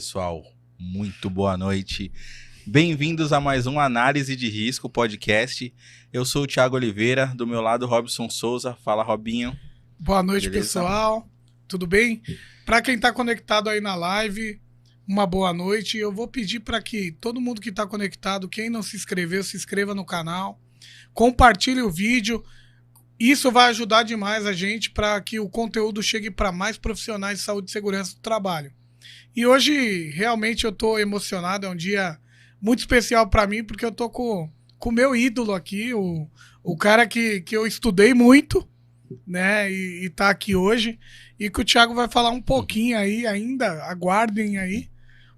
pessoal, muito boa noite. Bem-vindos a mais um Análise de Risco podcast. Eu sou o Thiago Oliveira, do meu lado Robson Souza. Fala, Robinho. Boa noite, Beleza? pessoal. Tudo bem? Para quem está conectado aí na live, uma boa noite. Eu vou pedir para que todo mundo que está conectado, quem não se inscreveu, se inscreva no canal, compartilhe o vídeo. Isso vai ajudar demais a gente para que o conteúdo chegue para mais profissionais de saúde e segurança do trabalho. E hoje, realmente, eu estou emocionado. É um dia muito especial para mim, porque eu estou com o meu ídolo aqui, o cara que eu estudei muito, né, e tá aqui hoje. E que o Thiago vai falar um pouquinho aí ainda. Aguardem aí,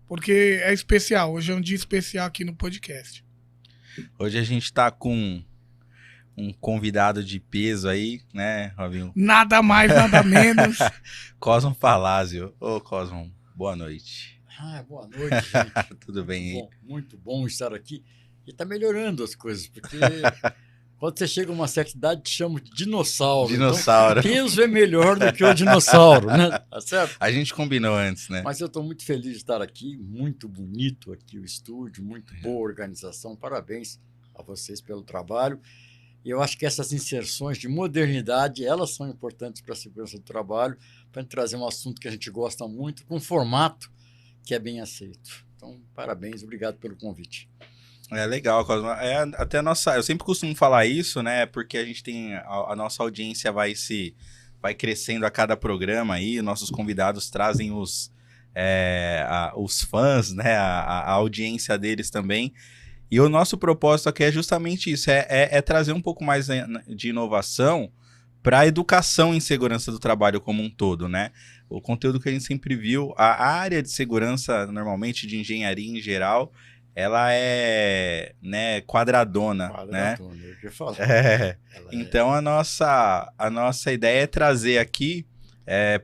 porque é especial. Hoje é um dia especial aqui no podcast. Hoje a gente está com um convidado de peso aí, né, Robinho? Nada mais, nada menos. Cosmo Palazzo. Ô, Cosmo, boa noite. Boa noite, gente. Tudo bem aí? Muito bom estar aqui. E tá melhorando as coisas, porque quando você chega a uma certa idade, te chamam de dinossauro. Dinossauro. Então, peso é melhor do que o dinossauro, né? Tá certo? A gente combinou antes, né? Mas eu estou muito feliz de estar aqui, muito bonito aqui o estúdio, muito boa organização. Parabéns a vocês pelo trabalho. E eu acho que essas inserções de modernidade, elas são importantes para a segurança do trabalho, para trazer um assunto que a gente gosta muito, com um formato que é bem aceito. Então, parabéns, obrigado pelo convite. É legal, Cosmo. Até a nossa, eu sempre costumo falar isso, né? Porque a gente tem a nossa audiência vai crescendo a cada programa aí. Nossos convidados trazem os fãs, né? A audiência deles também. E o nosso propósito aqui é justamente isso, é trazer um pouco mais de inovação para a educação em segurança do trabalho como um todo, né? O conteúdo que a gente sempre viu, a área de segurança, normalmente de engenharia em geral, ela é, né, quadradona, né? Eu que falo. Então a nossa ideia é trazer aqui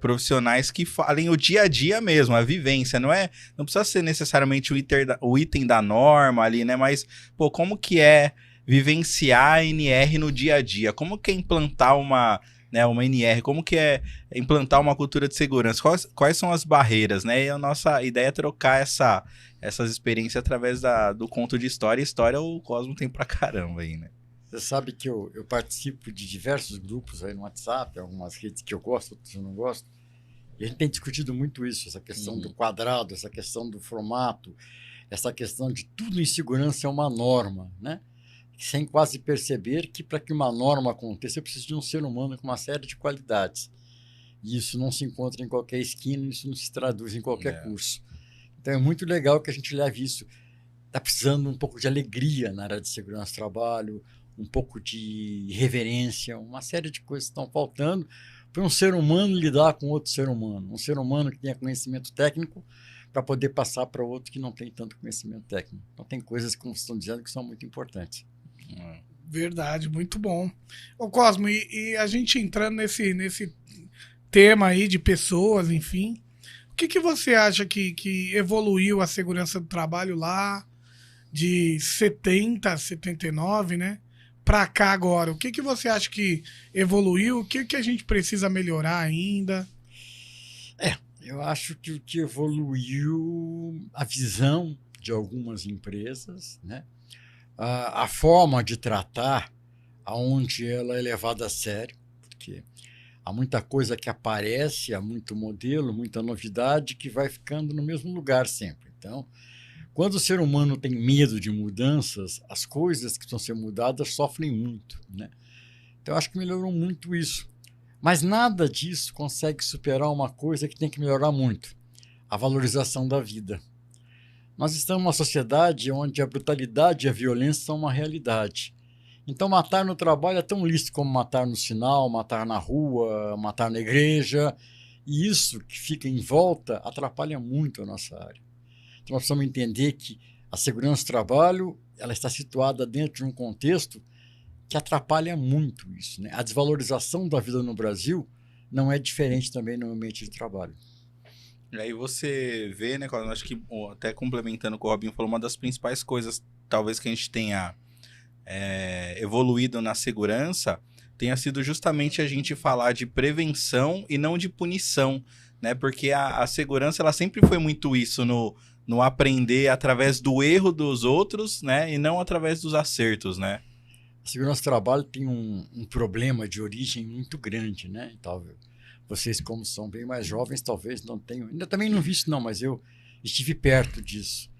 profissionais que falem o dia a dia mesmo, a vivência, não precisa ser necessariamente o item da norma ali, né? Mas, pô, como que é vivenciar a NR no dia a dia? Como que é implantar uma NR? Como que é implantar uma cultura de segurança? Quais são as barreiras, né? E a nossa ideia é trocar essas experiências através do conto de história. E história o Cosmo tem pra caramba aí, né? Você sabe que eu participo de diversos grupos aí no WhatsApp, algumas redes que eu gosto, outras eu não gosto, e a gente tem discutido muito isso, essa questão do quadrado, essa questão do formato, essa questão de tudo em segurança é uma norma, né? Sem quase perceber que para que uma norma aconteça, eu preciso de um ser humano com uma série de qualidades. E isso não se encontra em qualquer esquina, isso não se traduz em qualquer curso. Então é muito legal que a gente leve isso. Está precisando um pouco de alegria na área de segurança do trabalho, um pouco de reverência, uma série de coisas que estão faltando para um ser humano lidar com outro ser humano. Um ser humano que tenha conhecimento técnico para poder passar para outro que não tem tanto conhecimento técnico. Então tem coisas, como vocês estão dizendo, que são muito importantes. Verdade, muito bom. Ô Cosmo, e a gente entrando nesse tema aí de pessoas, enfim, o que você acha que evoluiu a segurança do trabalho lá de 70, 79, né? Para cá agora, o que você acha que evoluiu? O que a gente precisa melhorar ainda? Eu acho que o que evoluiu a visão de algumas empresas, né? A forma de tratar, aonde ela é levada a sério, porque há muita coisa que aparece, há muito modelo, muita novidade que vai ficando no mesmo lugar sempre. Então, quando o ser humano tem medo de mudanças, as coisas que estão sendo mudadas sofrem muito, né? Então, eu acho que melhorou muito isso. Mas nada disso consegue superar uma coisa que tem que melhorar muito: a valorização da vida. Nós estamos numa sociedade onde a brutalidade e a violência são uma realidade. Então, matar no trabalho é tão lícito como matar no sinal, matar na rua, matar na igreja. E isso que fica em volta atrapalha muito a nossa área. Então, nós precisamos entender que a segurança do trabalho ela está situada dentro de um contexto que atrapalha muito isso, né? A desvalorização da vida no Brasil não é diferente também no ambiente de trabalho. E aí você vê, né, acho que até complementando o que o Robinho falou, uma das principais coisas, talvez, que a gente tenha evoluído na segurança, tenha sido justamente a gente falar de prevenção e não de punição, né? Porque a segurança, ela sempre foi muito isso no aprender através do erro dos outros, né? E não através dos acertos, né? A segurança do trabalho tem um problema de origem muito grande, né? Talvez vocês, como são bem mais jovens, talvez não tenham. Ainda também não vi isso, não, mas eu estive perto disso.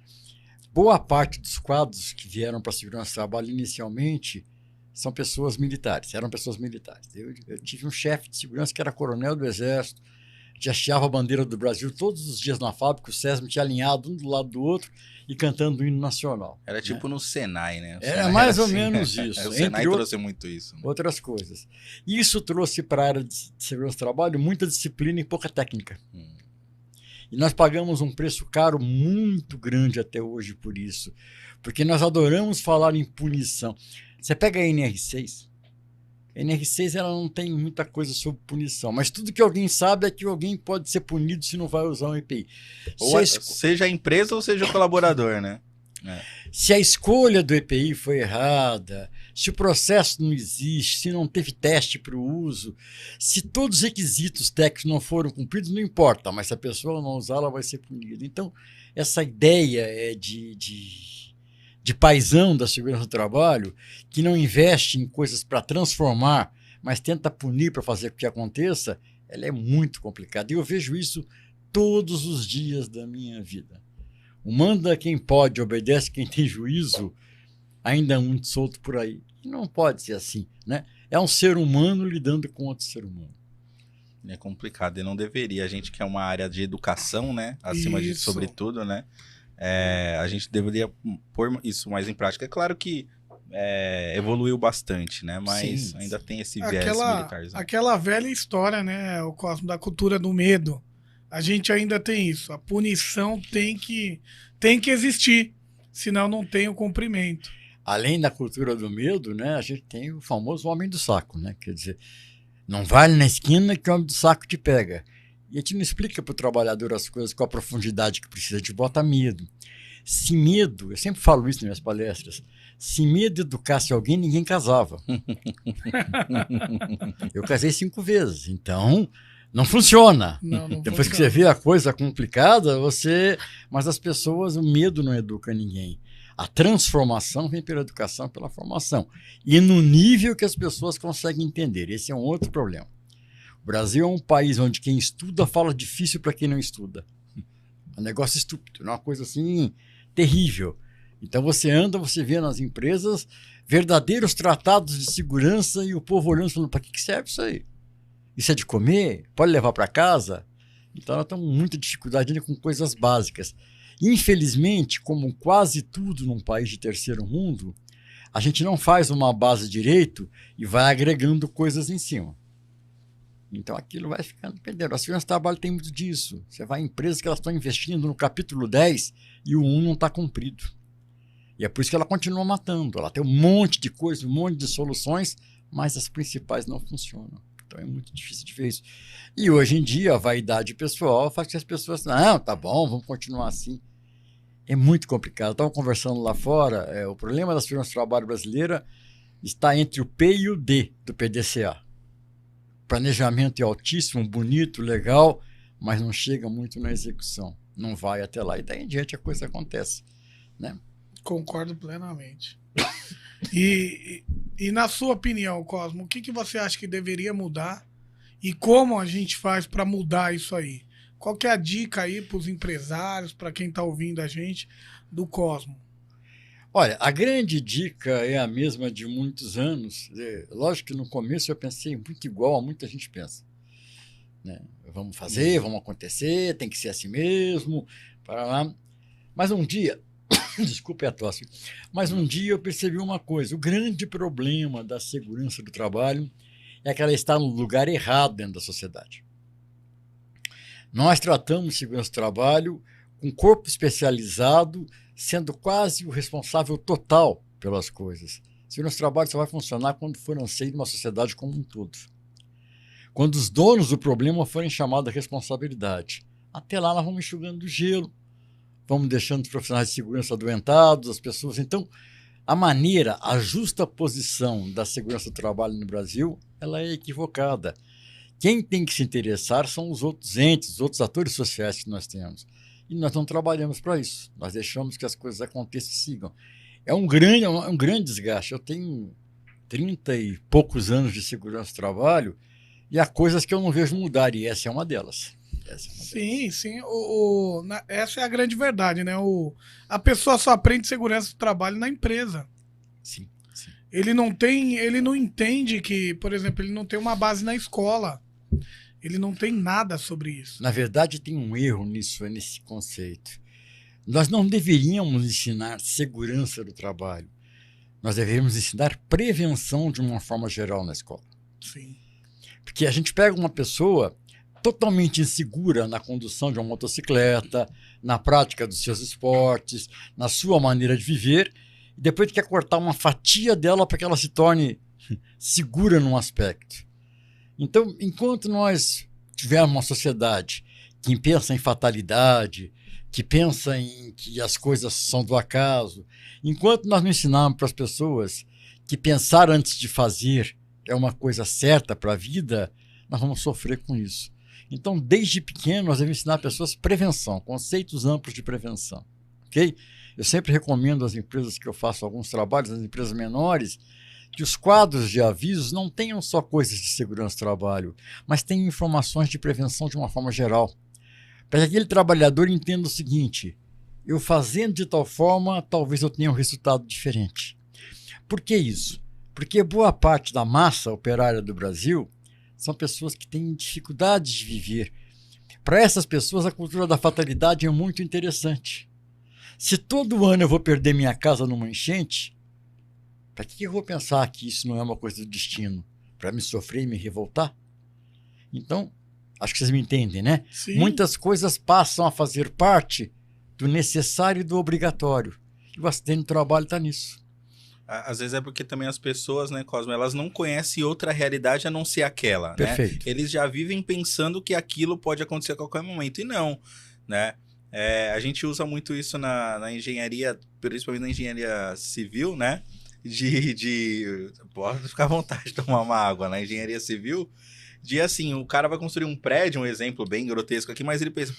Boa parte dos quadros que vieram para a segurança do trabalho inicialmente são pessoas militares, eram pessoas militares. Eu tive um chefe de segurança que era coronel do Exército, que hasteava a bandeira do Brasil todos os dias na fábrica, o SESM tinha alinhado um do lado do outro e cantando o hino nacional. Era tipo, né? No Senai, né? Era mais ou menos isso. O Senai trouxe muito isso. Né? Outras coisas. E isso trouxe para a área de segurança do trabalho muita disciplina e pouca técnica. E nós pagamos um preço caro muito grande até hoje por isso. Porque nós adoramos falar em punição. Você pega a NR6. A NR6 ela não tem muita coisa sobre punição. Mas tudo que alguém sabe é que alguém pode ser punido se não vai usar um EPI. Seja a empresa ou seja o colaborador, né? Se a escolha do EPI foi errada, se o processo não existe, se não teve teste para o uso, se todos os requisitos técnicos não foram cumpridos, não importa, mas se a pessoa não usar, ela vai ser punida. Então, essa ideia de paisão da segurança do trabalho, que não investe em coisas para transformar, mas tenta punir para fazer com que aconteça, ela é muito complicada. E eu vejo isso todos os dias da minha vida. O manda quem pode, obedece quem tem juízo, ainda é muito solto por aí. E não pode ser assim, né? É um ser humano lidando com outro ser humano. É complicado, e não deveria. A gente que é uma área de educação, né? Acima de sobretudo, né? A gente deveria pôr isso mais em prática. É claro que evoluiu bastante, né? Mas sim, ainda tem esse viés militar. Aquela velha história, né? O Cosmo, da cultura do medo. A gente ainda tem isso. A punição tem que existir, senão não tem o cumprimento. Além da cultura do medo, né, a gente tem o famoso homem do saco, né? Quer dizer, não vale na esquina que o homem do saco te pega. E a gente não explica para o trabalhador as coisas com a profundidade que precisa, te bota medo. Se medo, eu sempre falo isso nas minhas palestras, se medo educasse alguém, ninguém casava. Eu casei 5 vezes, então não funciona. Não Depois que você vê a coisa complicada, mas as pessoas, o medo não educa ninguém. A transformação vem pela educação, pela formação. E no nível que as pessoas conseguem entender. Esse é um outro problema. O Brasil é um país onde quem estuda fala difícil para quem não estuda. É um negócio estúpido, é uma coisa assim terrível. Então você vê nas empresas verdadeiros tratados de segurança e o povo olhando e falando, para que serve isso aí? Isso é de comer? Pode levar para casa? Então nós estamos com muita dificuldade ainda com coisas básicas. Infelizmente, como quase tudo num país de terceiro mundo, a gente não faz uma base direito e vai agregando coisas em cima. Então aquilo vai ficando perdendo. A segurança do trabalho tem muito disso. Você vai em empresas que elas estão investindo no capítulo 10 e o 1 não está cumprido. E é por isso que ela continua matando. Ela tem um monte de coisas, um monte de soluções, mas as principais não funcionam. Então é muito difícil de ver isso. E hoje em dia a vaidade pessoal faz que as pessoas, não, tá bom, vamos continuar assim. É muito complicado. Estava conversando lá fora, o problema da segurança do trabalho brasileira está entre o P e o D do PDCA. O planejamento é altíssimo, bonito, legal, mas não chega muito na execução. Não vai até lá. E daí em diante a coisa acontece, né? Concordo plenamente. E na sua opinião, Cosmo, o que você acha que deveria mudar e como a gente faz para mudar isso aí? Qual que é a dica aí para os empresários, para quem está ouvindo a gente, do Cosmo? Olha, a grande dica é a mesma de muitos anos. Lógico que no começo eu pensei muito igual a muita gente pensa. Né? Vamos fazer, vamos acontecer, tem que ser assim mesmo. Para lá. Mas um dia... Desculpe a tosse. Mas um dia eu percebi uma coisa. O grande problema da segurança do trabalho é que ela está no lugar errado dentro da sociedade. Nós tratamos segurança do trabalho com corpo especializado, sendo quase o responsável total pelas coisas. Segurança do trabalho só vai funcionar quando for anseio de uma sociedade como um todo. Quando os donos do problema forem chamados à responsabilidade. Até lá nós vamos enxugando o gelo. Vamos deixando os profissionais de segurança adoentados, as pessoas. Então, a justa posição da segurança do trabalho no Brasil, ela é equivocada. Quem tem que se interessar são os outros entes, os outros atores sociais que nós temos. E nós não trabalhamos para isso. Nós deixamos que as coisas aconteçam e sigam. É um grande desgaste. Eu tenho 30 e poucos anos de segurança do trabalho e há coisas que eu não vejo mudar, e essa é uma delas. Sim. Essa é a grande verdade, né? A pessoa só aprende segurança do trabalho na empresa. Sim. Ele não entende que, por exemplo, ele não tem uma base na escola. Ele não tem nada sobre isso. Na verdade, tem um erro nesse conceito. Nós não deveríamos ensinar segurança do trabalho. Nós deveríamos ensinar prevenção de uma forma geral na escola. Sim. Porque a gente pega uma pessoa totalmente insegura na condução de uma motocicleta, na prática dos seus esportes, na sua maneira de viver, e depois quer cortar uma fatia dela para que ela se torne segura num aspecto. Então, enquanto nós tivermos uma sociedade que pensa em fatalidade, que pensa em que as coisas são do acaso, enquanto nós não ensinarmos para as pessoas que pensar antes de fazer é uma coisa certa para a vida, nós vamos sofrer com isso. Então, desde pequeno, nós devemos ensinar as pessoas prevenção, conceitos amplos de prevenção. Ok? Eu sempre recomendo às empresas que eu faço alguns trabalhos, às empresas menores, que os quadros de avisos não tenham só coisas de segurança do trabalho, mas tenham informações de prevenção de uma forma geral. Para que aquele trabalhador entenda o seguinte: eu fazendo de tal forma, talvez eu tenha um resultado diferente. Por que isso? Porque boa parte da massa operária do Brasil são pessoas que têm dificuldades de viver. Para essas pessoas, a cultura da fatalidade é muito interessante. Se todo ano eu vou perder minha casa numa enchente, para que eu vou pensar que isso não é uma coisa do destino? Para me sofrer e me revoltar? Então, acho que vocês me entendem, né? Sim. Muitas coisas passam a fazer parte do necessário e do obrigatório. E o acidente do trabalho está nisso. Às vezes é porque também as pessoas, né, Cosmo, elas não conhecem outra realidade a não ser aquela, Perfeito. né? Eles já vivem pensando que aquilo pode acontecer a qualquer momento, e não, né? A gente usa muito isso na engenharia, principalmente na engenharia civil, né? Pode ficar à vontade de tomar uma água na engenharia civil, de assim, o cara vai construir um prédio, um exemplo bem grotesco aqui, mas ele pensa,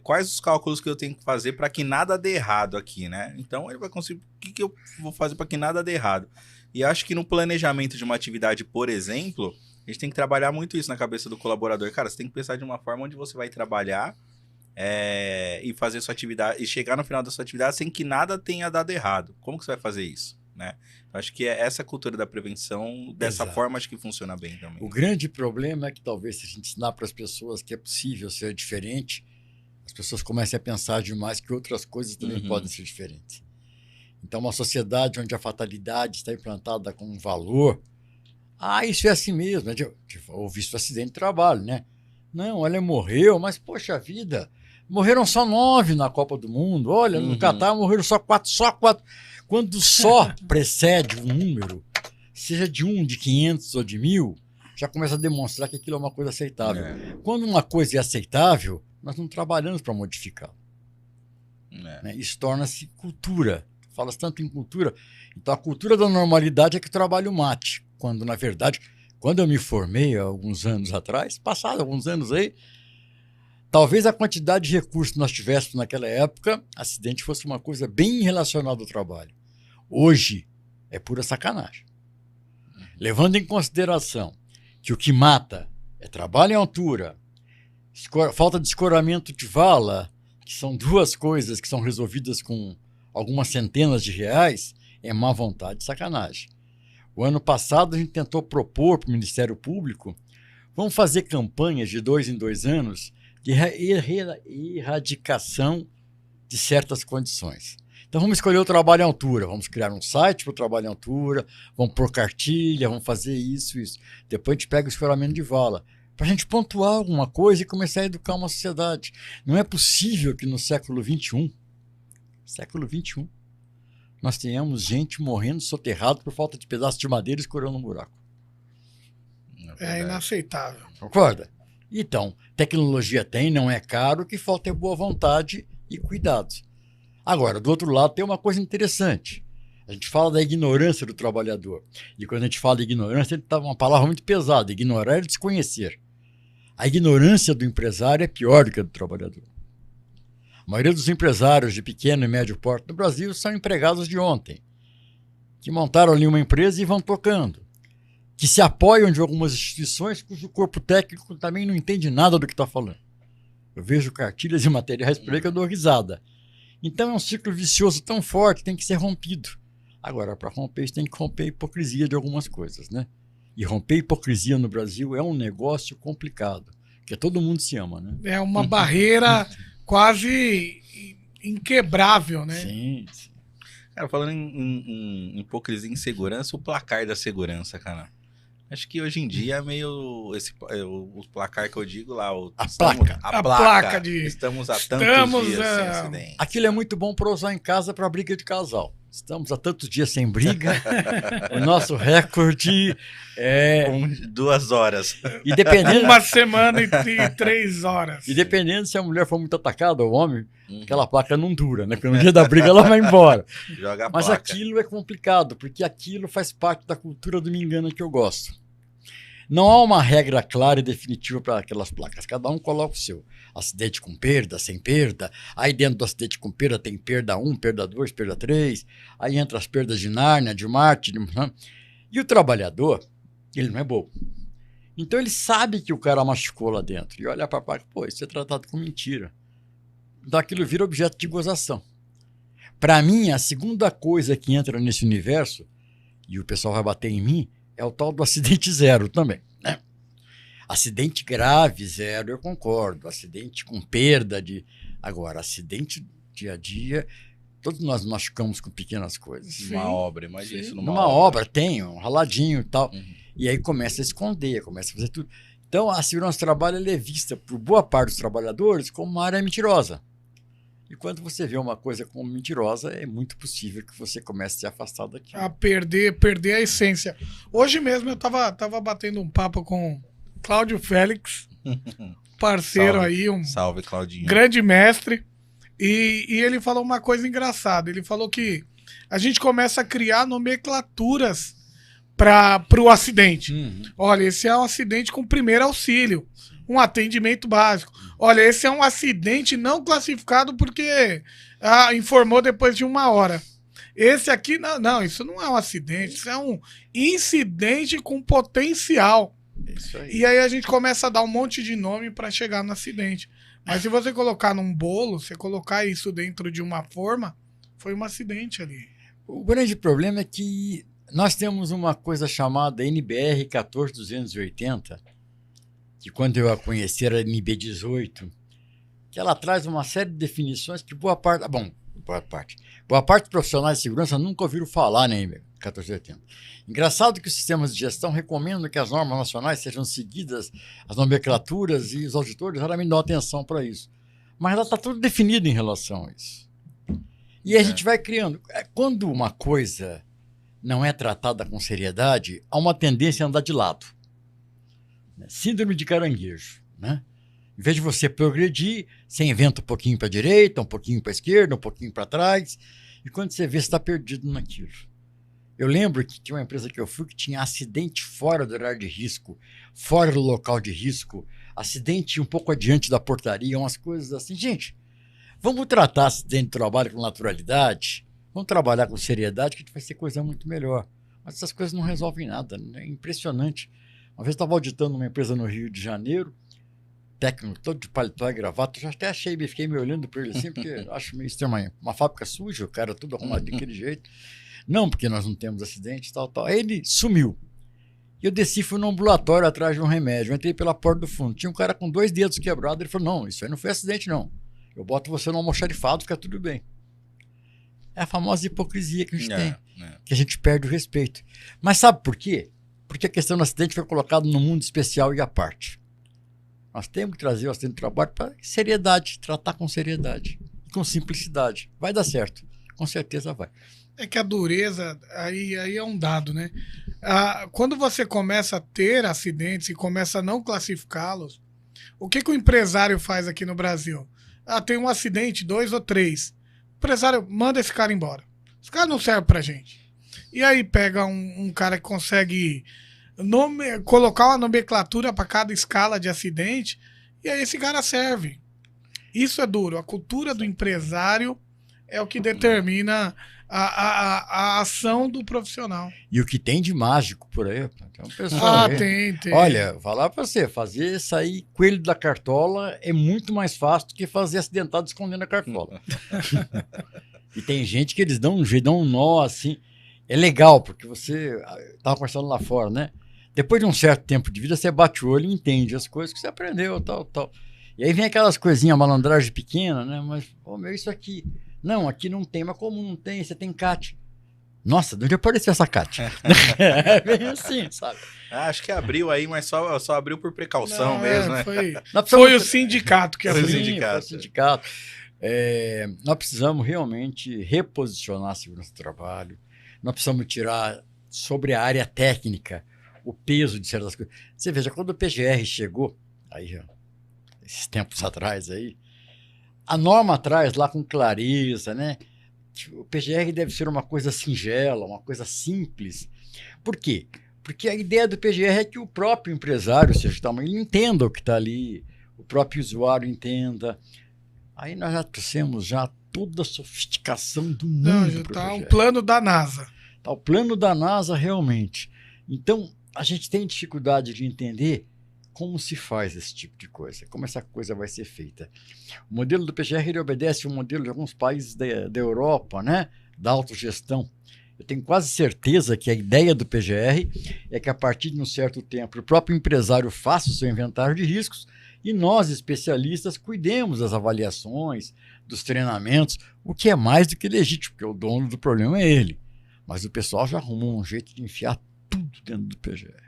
quais os cálculos que eu tenho que fazer para que nada dê errado aqui, né? Então ele vai construir, o que eu vou fazer para que nada dê errado? E acho que no planejamento de uma atividade, por exemplo, a gente tem que trabalhar muito isso na cabeça do colaborador. Cara, você tem que pensar de uma forma onde você vai trabalhar e fazer sua atividade, e chegar no final da sua atividade sem que nada tenha dado errado. Como que você vai fazer isso, né? Acho que essa cultura da prevenção, dessa Exato. forma, acho que funciona bem também. O grande problema é que talvez se a gente ensinar para as pessoas que é possível ser diferente, as pessoas comecem a pensar demais que outras coisas também podem ser diferentes. Então, uma sociedade onde a fatalidade está implantada como um valor, isso é assim mesmo, ou visto acidente de trabalho, né? Não, olha, morreu, mas poxa vida, morreram só 9 na Copa do Mundo, olha, no Catar morreram só 4. Quando só precede um número, seja de 1, de 500 ou de 1000, já começa a demonstrar que aquilo é uma coisa aceitável. Quando uma coisa é aceitável, nós não trabalhamos para modificar. Né? Isso torna-se cultura. Fala-se tanto em cultura. Então, a cultura da normalidade é que o trabalho mate. Quando, na verdade, quando eu me formei há alguns anos atrás, passado alguns anos aí, talvez a quantidade de recursos que nós tivéssemos naquela época, acidente fosse uma coisa bem relacionada ao trabalho. Hoje é pura sacanagem. Levando em consideração que o que mata é trabalho em altura, falta de escoramento de vala, que são 2 coisas que são resolvidas com algumas centenas de reais, é má vontade e sacanagem. O ano passado a gente tentou propor para o Ministério Público, vamos fazer campanhas de 2 em 2 anos de erradicação de certas condições. Então vamos escolher o trabalho em altura, vamos criar um site para o trabalho em altura, vamos pôr cartilha, vamos fazer isso. Depois a gente pega o escoramento de vala, para a gente pontuar alguma coisa e começar a educar uma sociedade. Não é possível que no século XXI, nós tenhamos gente morrendo soterrado por falta de pedaço de madeira escorando um buraco. É inaceitável. Concorda? Então, tecnologia tem, não é caro, o que falta é boa vontade e cuidados. Agora, do outro lado, tem uma coisa interessante. A gente fala da ignorância do trabalhador. E quando a gente fala de ignorância, ele tá uma palavra muito pesada. Ignorar é desconhecer. A ignorância do empresário é pior do que a do trabalhador. A maioria dos empresários de pequeno e médio porte no Brasil são empregados de ontem, que montaram ali uma empresa e vão tocando, que se apoiam de algumas instituições cujo corpo técnico também não entende nada do que está falando. Eu vejo cartilhas e materiais por aí que eu dou risada. Então é um ciclo vicioso tão forte, tem que ser rompido. Agora, para romper isso, tem que romper a hipocrisia de algumas coisas, né? E romper a hipocrisia no Brasil é um negócio complicado, porque todo mundo se ama, né? É uma barreira quase inquebrável, né? Sim, sim. Cara, falando em hipocrisia e insegurança, o placar da segurança, cara. Acho que hoje em dia é meio o placar que eu digo lá. Placa. A placa de... Estamos há tantos dias sem acidente. Aquilo é muito bom para usar em casa para briga de casal. Estamos há tantos dias sem briga. O nosso recorde é... 2 horas. E dependendo... Uma semana e 3 horas. E dependendo se a mulher for muito atacada, o homem, aquela placa não dura, né? Porque no dia da briga ela vai embora. Joga a Mas placa. aquilo é complicado, porque aquilo faz parte da cultura do me engana que eu gosto. Não há uma regra clara e definitiva para aquelas placas. Cada um coloca o seu. Acidente com perda, sem perda. Aí dentro do acidente com perda tem perda 1, perda 2, perda 3. Aí entra as perdas de Nárnia, de Marte. E o trabalhador, ele não é bobo. Então ele sabe que o cara machucou lá dentro. E olha para a placa, pô, isso é tratado com mentira. Então aquilo vira objeto de gozação. Para mim, a segunda coisa que entra nesse universo, e o pessoal vai bater em mim, é o tal do acidente zero também, né? Acidente grave, zero, eu concordo. Acidente com perda de... Agora, acidente dia a dia, todos nós machucamos com pequenas coisas. Uma obra, imagina isso numa obra. Tem um raladinho e tal. E aí começa a esconder, começa a fazer tudo. Então, a segurança do trabalho ela é vista por boa parte dos trabalhadores como uma área mentirosa. E quando você vê uma coisa como mentirosa, é muito possível que você comece a se afastar daquilo. A perder a essência. Hoje mesmo eu tava batendo um papo com Cláudio Félix, parceiro aí, um Salve, Claudinho. grande mestre, e ele falou uma coisa engraçada. Ele falou que a gente começa a criar nomenclaturas para o acidente. Olha, esse é um acidente com primeiro auxílio. Um atendimento básico. Olha, esse é um acidente não classificado porque informou depois de 1 hora. Esse aqui, não, isso não é um acidente, isso é um incidente com potencial. Isso aí. E aí a gente começa a dar um monte de nome para chegar no acidente. Mas se você colocar num bolo, você colocar isso dentro de uma forma, foi um acidente ali. O grande problema é que nós temos uma coisa chamada NBR 14280, que quando eu a conheci era NB18, que ela traz uma série de definições que boa parte dos profissionais de segurança nunca ouviram falar na NB 1480. Engraçado que os sistemas de gestão recomendam que as normas nacionais sejam seguidas, as nomenclaturas, e os auditores raramente dão atenção para isso. Mas ela está tudo definido em relação a isso. E a gente vai criando. Quando uma coisa não é tratada com seriedade, há uma tendência a andar de lado. Síndrome de caranguejo, né? Em vez de você progredir, você inventa um pouquinho para a direita, um pouquinho para a esquerda, um pouquinho para trás, e quando você vê, você está perdido naquilo. Eu lembro que tinha uma empresa que eu fui que tinha acidente fora do horário de risco, fora do local de risco, acidente um pouco adiante da portaria, umas coisas assim. Gente, vamos tratar acidente de trabalho com naturalidade, vamos trabalhar com seriedade, que a gente vai ser coisa muito melhor. Mas essas coisas não resolvem nada, né? É impressionante. Uma vez eu estava auditando uma empresa no Rio de Janeiro, técnico todo de paletó e gravata, eu já até fiquei me olhando para ele assim, porque acho meio estranho, uma fábrica suja, o cara tudo arrumado daquele jeito. Não, porque nós não temos acidente, tal. Aí ele sumiu. E eu desci, fui no ambulatório atrás de um remédio, eu entrei pela porta do fundo, tinha um cara com 2 dedos quebrados, ele falou, não, isso aí não foi acidente não, eu boto você no almoxarifado, fica tudo bem. É a famosa hipocrisia que a gente tem, que a gente perde o respeito. Mas sabe por quê? Porque a questão do acidente foi colocada num mundo especial e à parte. Nós temos que trazer o acidente de trabalho para seriedade, tratar com seriedade, com simplicidade. Vai dar certo, com certeza vai. É que a dureza, aí é um dado, né? Quando você começa a ter acidentes e começa a não classificá-los, o que o empresário faz aqui no Brasil? Tem um acidente, 2 ou 3. O empresário manda esse cara embora. Os caras não servem pra gente. E aí pega um cara que consegue colocar uma nomenclatura para cada escala de acidente, e aí esse cara serve. Isso é duro. A cultura do empresário é o que determina a ação do profissional. E o que tem de mágico por aí? Tem um pessoal aí. Tem. Olha, vou falar pra você, fazer sair coelho da cartola é muito mais fácil do que fazer acidentado escondendo a cartola. E tem gente que eles dão um nó assim. É legal, porque você estava conversando lá fora, né? Depois de um certo tempo de vida, você bate o olho e entende as coisas que você aprendeu, tal. E aí vem aquelas coisinhas, malandragem pequena, né? Mas, meu, isso aqui... Não, aqui não tem, mas como não tem? Você tem CAT. Nossa, de onde apareceu essa CAT? É bem assim, sabe? Acho que abriu aí, mas só abriu por precaução mesmo, né? Foi o sindicato que abriu. Foi o sindicato. Nós precisamos realmente reposicionar a segurança do trabalho. Nós precisamos tirar sobre a área técnica o peso de certas coisas. Você veja, quando o PGR chegou, aí, esses tempos atrás aí, a norma traz lá com clareza, né? O PGR deve ser uma coisa singela, uma coisa simples. Por quê? Porque a ideia do PGR é que o próprio empresário, ou seja, ele entenda o que está ali, o próprio usuário entenda. Aí nós já trouxemos toda a sofisticação do mundo. Não, já está um plano da NASA. Está o plano da NASA realmente. Então, a gente tem dificuldade de entender como se faz esse tipo de coisa, como essa coisa vai ser feita. O modelo do PGR ele obedece ao modelo de alguns países da Europa, né? Da autogestão. Eu tenho quase certeza que a ideia do PGR é que a partir de um certo tempo o próprio empresário faça o seu inventário de riscos e nós, especialistas, cuidemos das avaliações, dos treinamentos, o que é mais do que legítimo, porque o dono do problema é ele. Mas o pessoal já arrumou um jeito de enfiar tudo dentro do PGR.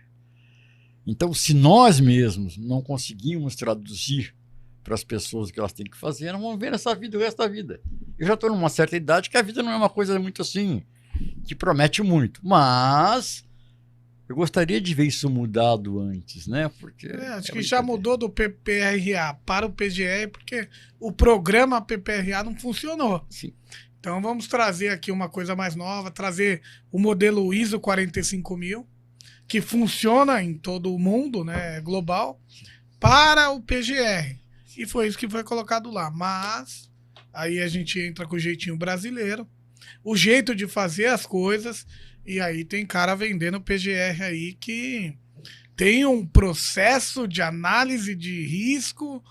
Então, se nós mesmos não conseguimos traduzir para as pessoas o que elas têm que fazer, nós vamos ver nessa vida o resto da vida. Eu já estou numa certa idade que a vida não é uma coisa muito assim, que promete muito. Mas eu gostaria de ver isso mudado antes, né? Porque acho que já mudou do PPRA para o PGR, porque o programa PPRA não funcionou. Sim. Então vamos trazer aqui uma coisa mais nova, trazer o modelo ISO 45000, que funciona em todo o mundo, né, global, para o PGR. E foi isso que foi colocado lá. Mas aí a gente entra com o jeitinho brasileiro, o jeito de fazer as coisas, e aí tem cara vendendo PGR aí que tem um processo de análise de risco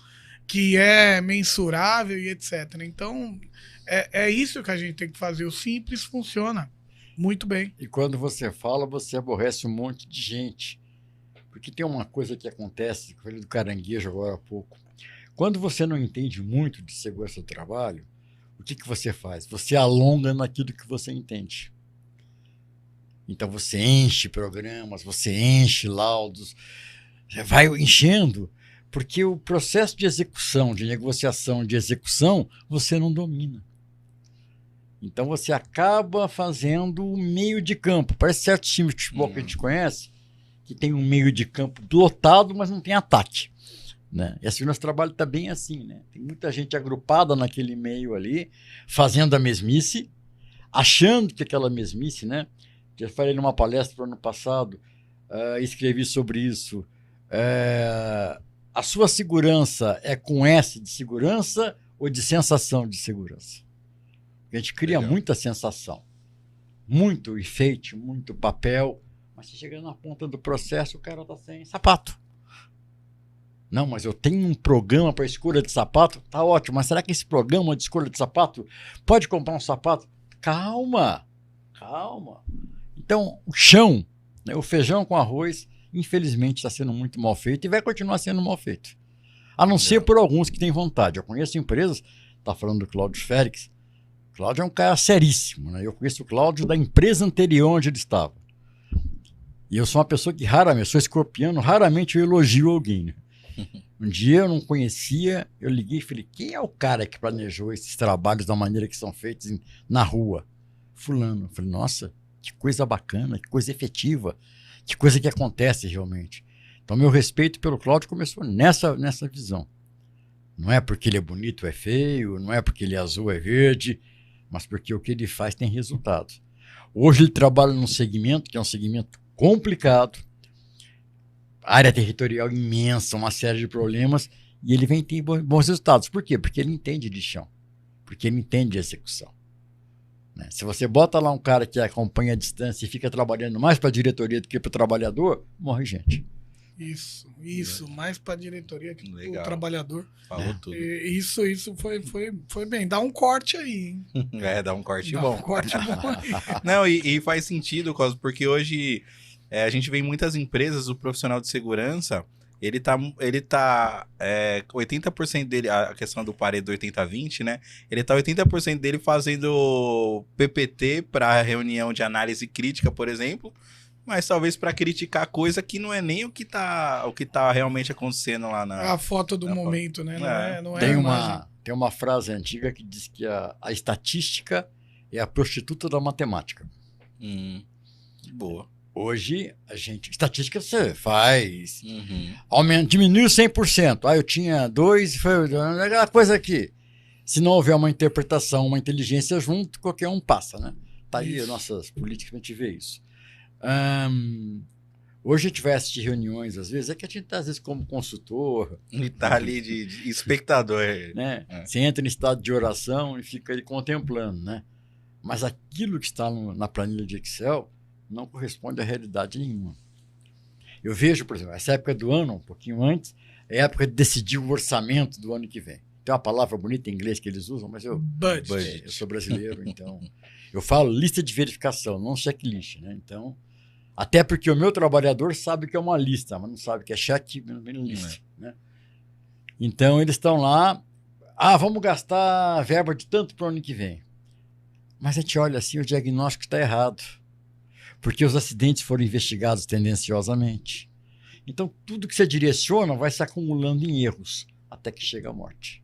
que é mensurável e etc. Então, é isso que a gente tem que fazer. O simples funciona muito bem. E quando você fala, você aborrece um monte de gente. Porque tem uma coisa que acontece, que eu falei do caranguejo agora há pouco. Quando você não entende muito de segurança do trabalho, o que você faz? Você alonga naquilo que você entende. Então você enche programas, você enche laudos, você vai enchendo, porque o processo de execução, de negociação, de execução, você não domina. Então você acaba fazendo o meio de campo. Parece certo time de futebol que a gente conhece, que tem um meio de campo lotado, mas não tem ataque. Né? E assim, o nosso trabalho está bem assim. Né? Tem muita gente agrupada naquele meio ali, fazendo a mesmice, achando que aquela mesmice, né? Já falei numa palestra no ano passado, escrevi sobre isso. A sua segurança é com S de segurança ou de sensação de segurança? A gente cria muita sensação, muito enfeite, muito papel, mas você chega na ponta do processo, o cara está sem sapato. Não, mas eu tenho um programa para escolha de sapato, tá ótimo, mas será que esse programa de escolha de sapato pode comprar um sapato? Calma. Então, o chão, né, o feijão com arroz, infelizmente está sendo muito mal feito e vai continuar sendo mal feito. A não ser por alguns que têm vontade. Eu conheço empresas, está falando do Cláudio Félix. O Cláudio é um cara seríssimo, né? Eu conheço o Cláudio da empresa anterior onde ele estava. E eu sou uma pessoa que raramente, sou escorpiano, raramente eu elogio alguém. Né? Um dia eu não conhecia, eu liguei e falei, quem é o cara que planejou esses trabalhos da maneira que são feitos na rua? Fulano. Eu falei, nossa, que coisa bacana, que coisa efetiva, que coisa que acontece realmente. Então, meu respeito pelo Cláudio começou nessa visão. Não é porque ele é bonito, é feio, não é porque ele é azul, é verde, mas porque o que ele faz tem resultados. Hoje ele trabalha num segmento que é um segmento complicado, área territorial imensa, uma série de problemas, e ele vem ter bons resultados. Por quê? Porque ele entende de chão, porque ele entende de execução. Né? Se você bota lá um cara que acompanha a distância e fica trabalhando mais para a diretoria do que para o trabalhador, morre gente. Isso, mais para a diretoria que para o trabalhador. Falou tudo. Isso foi bem. Dá um corte aí, hein? Dá um corte Dá bom. um corte bom aí. Não, e faz sentido, Cosmo, porque hoje a gente vê em muitas empresas, o profissional de segurança, ele tá 80% dele, a questão do Pareto 80-20, né? Ele tá 80% dele fazendo PPT para reunião de análise crítica, por exemplo, mas talvez para criticar coisa que não é nem o que tá realmente acontecendo lá na... A foto do momento, né? Não é tem uma frase antiga que diz que a estatística é a prostituta da matemática. Boa. Hoje, estatística você faz, diminuiu 100%. Eu tinha 2, foi aquela coisa aqui. Se não houver uma interpretação, uma inteligência junto, qualquer um passa, né? Tá aí nossas políticas, a gente vê isso. Hoje a gente vai assistir reuniões, às vezes, que a gente tá, às vezes, como consultor. E tá ali de espectador. Né? Você entra em estado de oração e fica ali contemplando, né? Mas aquilo que está na planilha de Excel não corresponde à realidade nenhuma. Eu vejo, por exemplo, essa época do ano, um pouquinho antes, é a época de decidir o orçamento do ano que vem. Tem uma palavra bonita em inglês que eles usam, mas eu sou brasileiro, então eu falo lista de verificação, não checklist, né? Então, até porque o meu trabalhador sabe que é uma lista, mas não sabe que é checklist, né? Então, eles estão lá, vamos gastar verba de tanto para o ano que vem. Mas a gente olha assim, o diagnóstico está errado, porque os acidentes foram investigados tendenciosamente. Então, tudo que você direciona vai se acumulando em erros, até que chega a morte.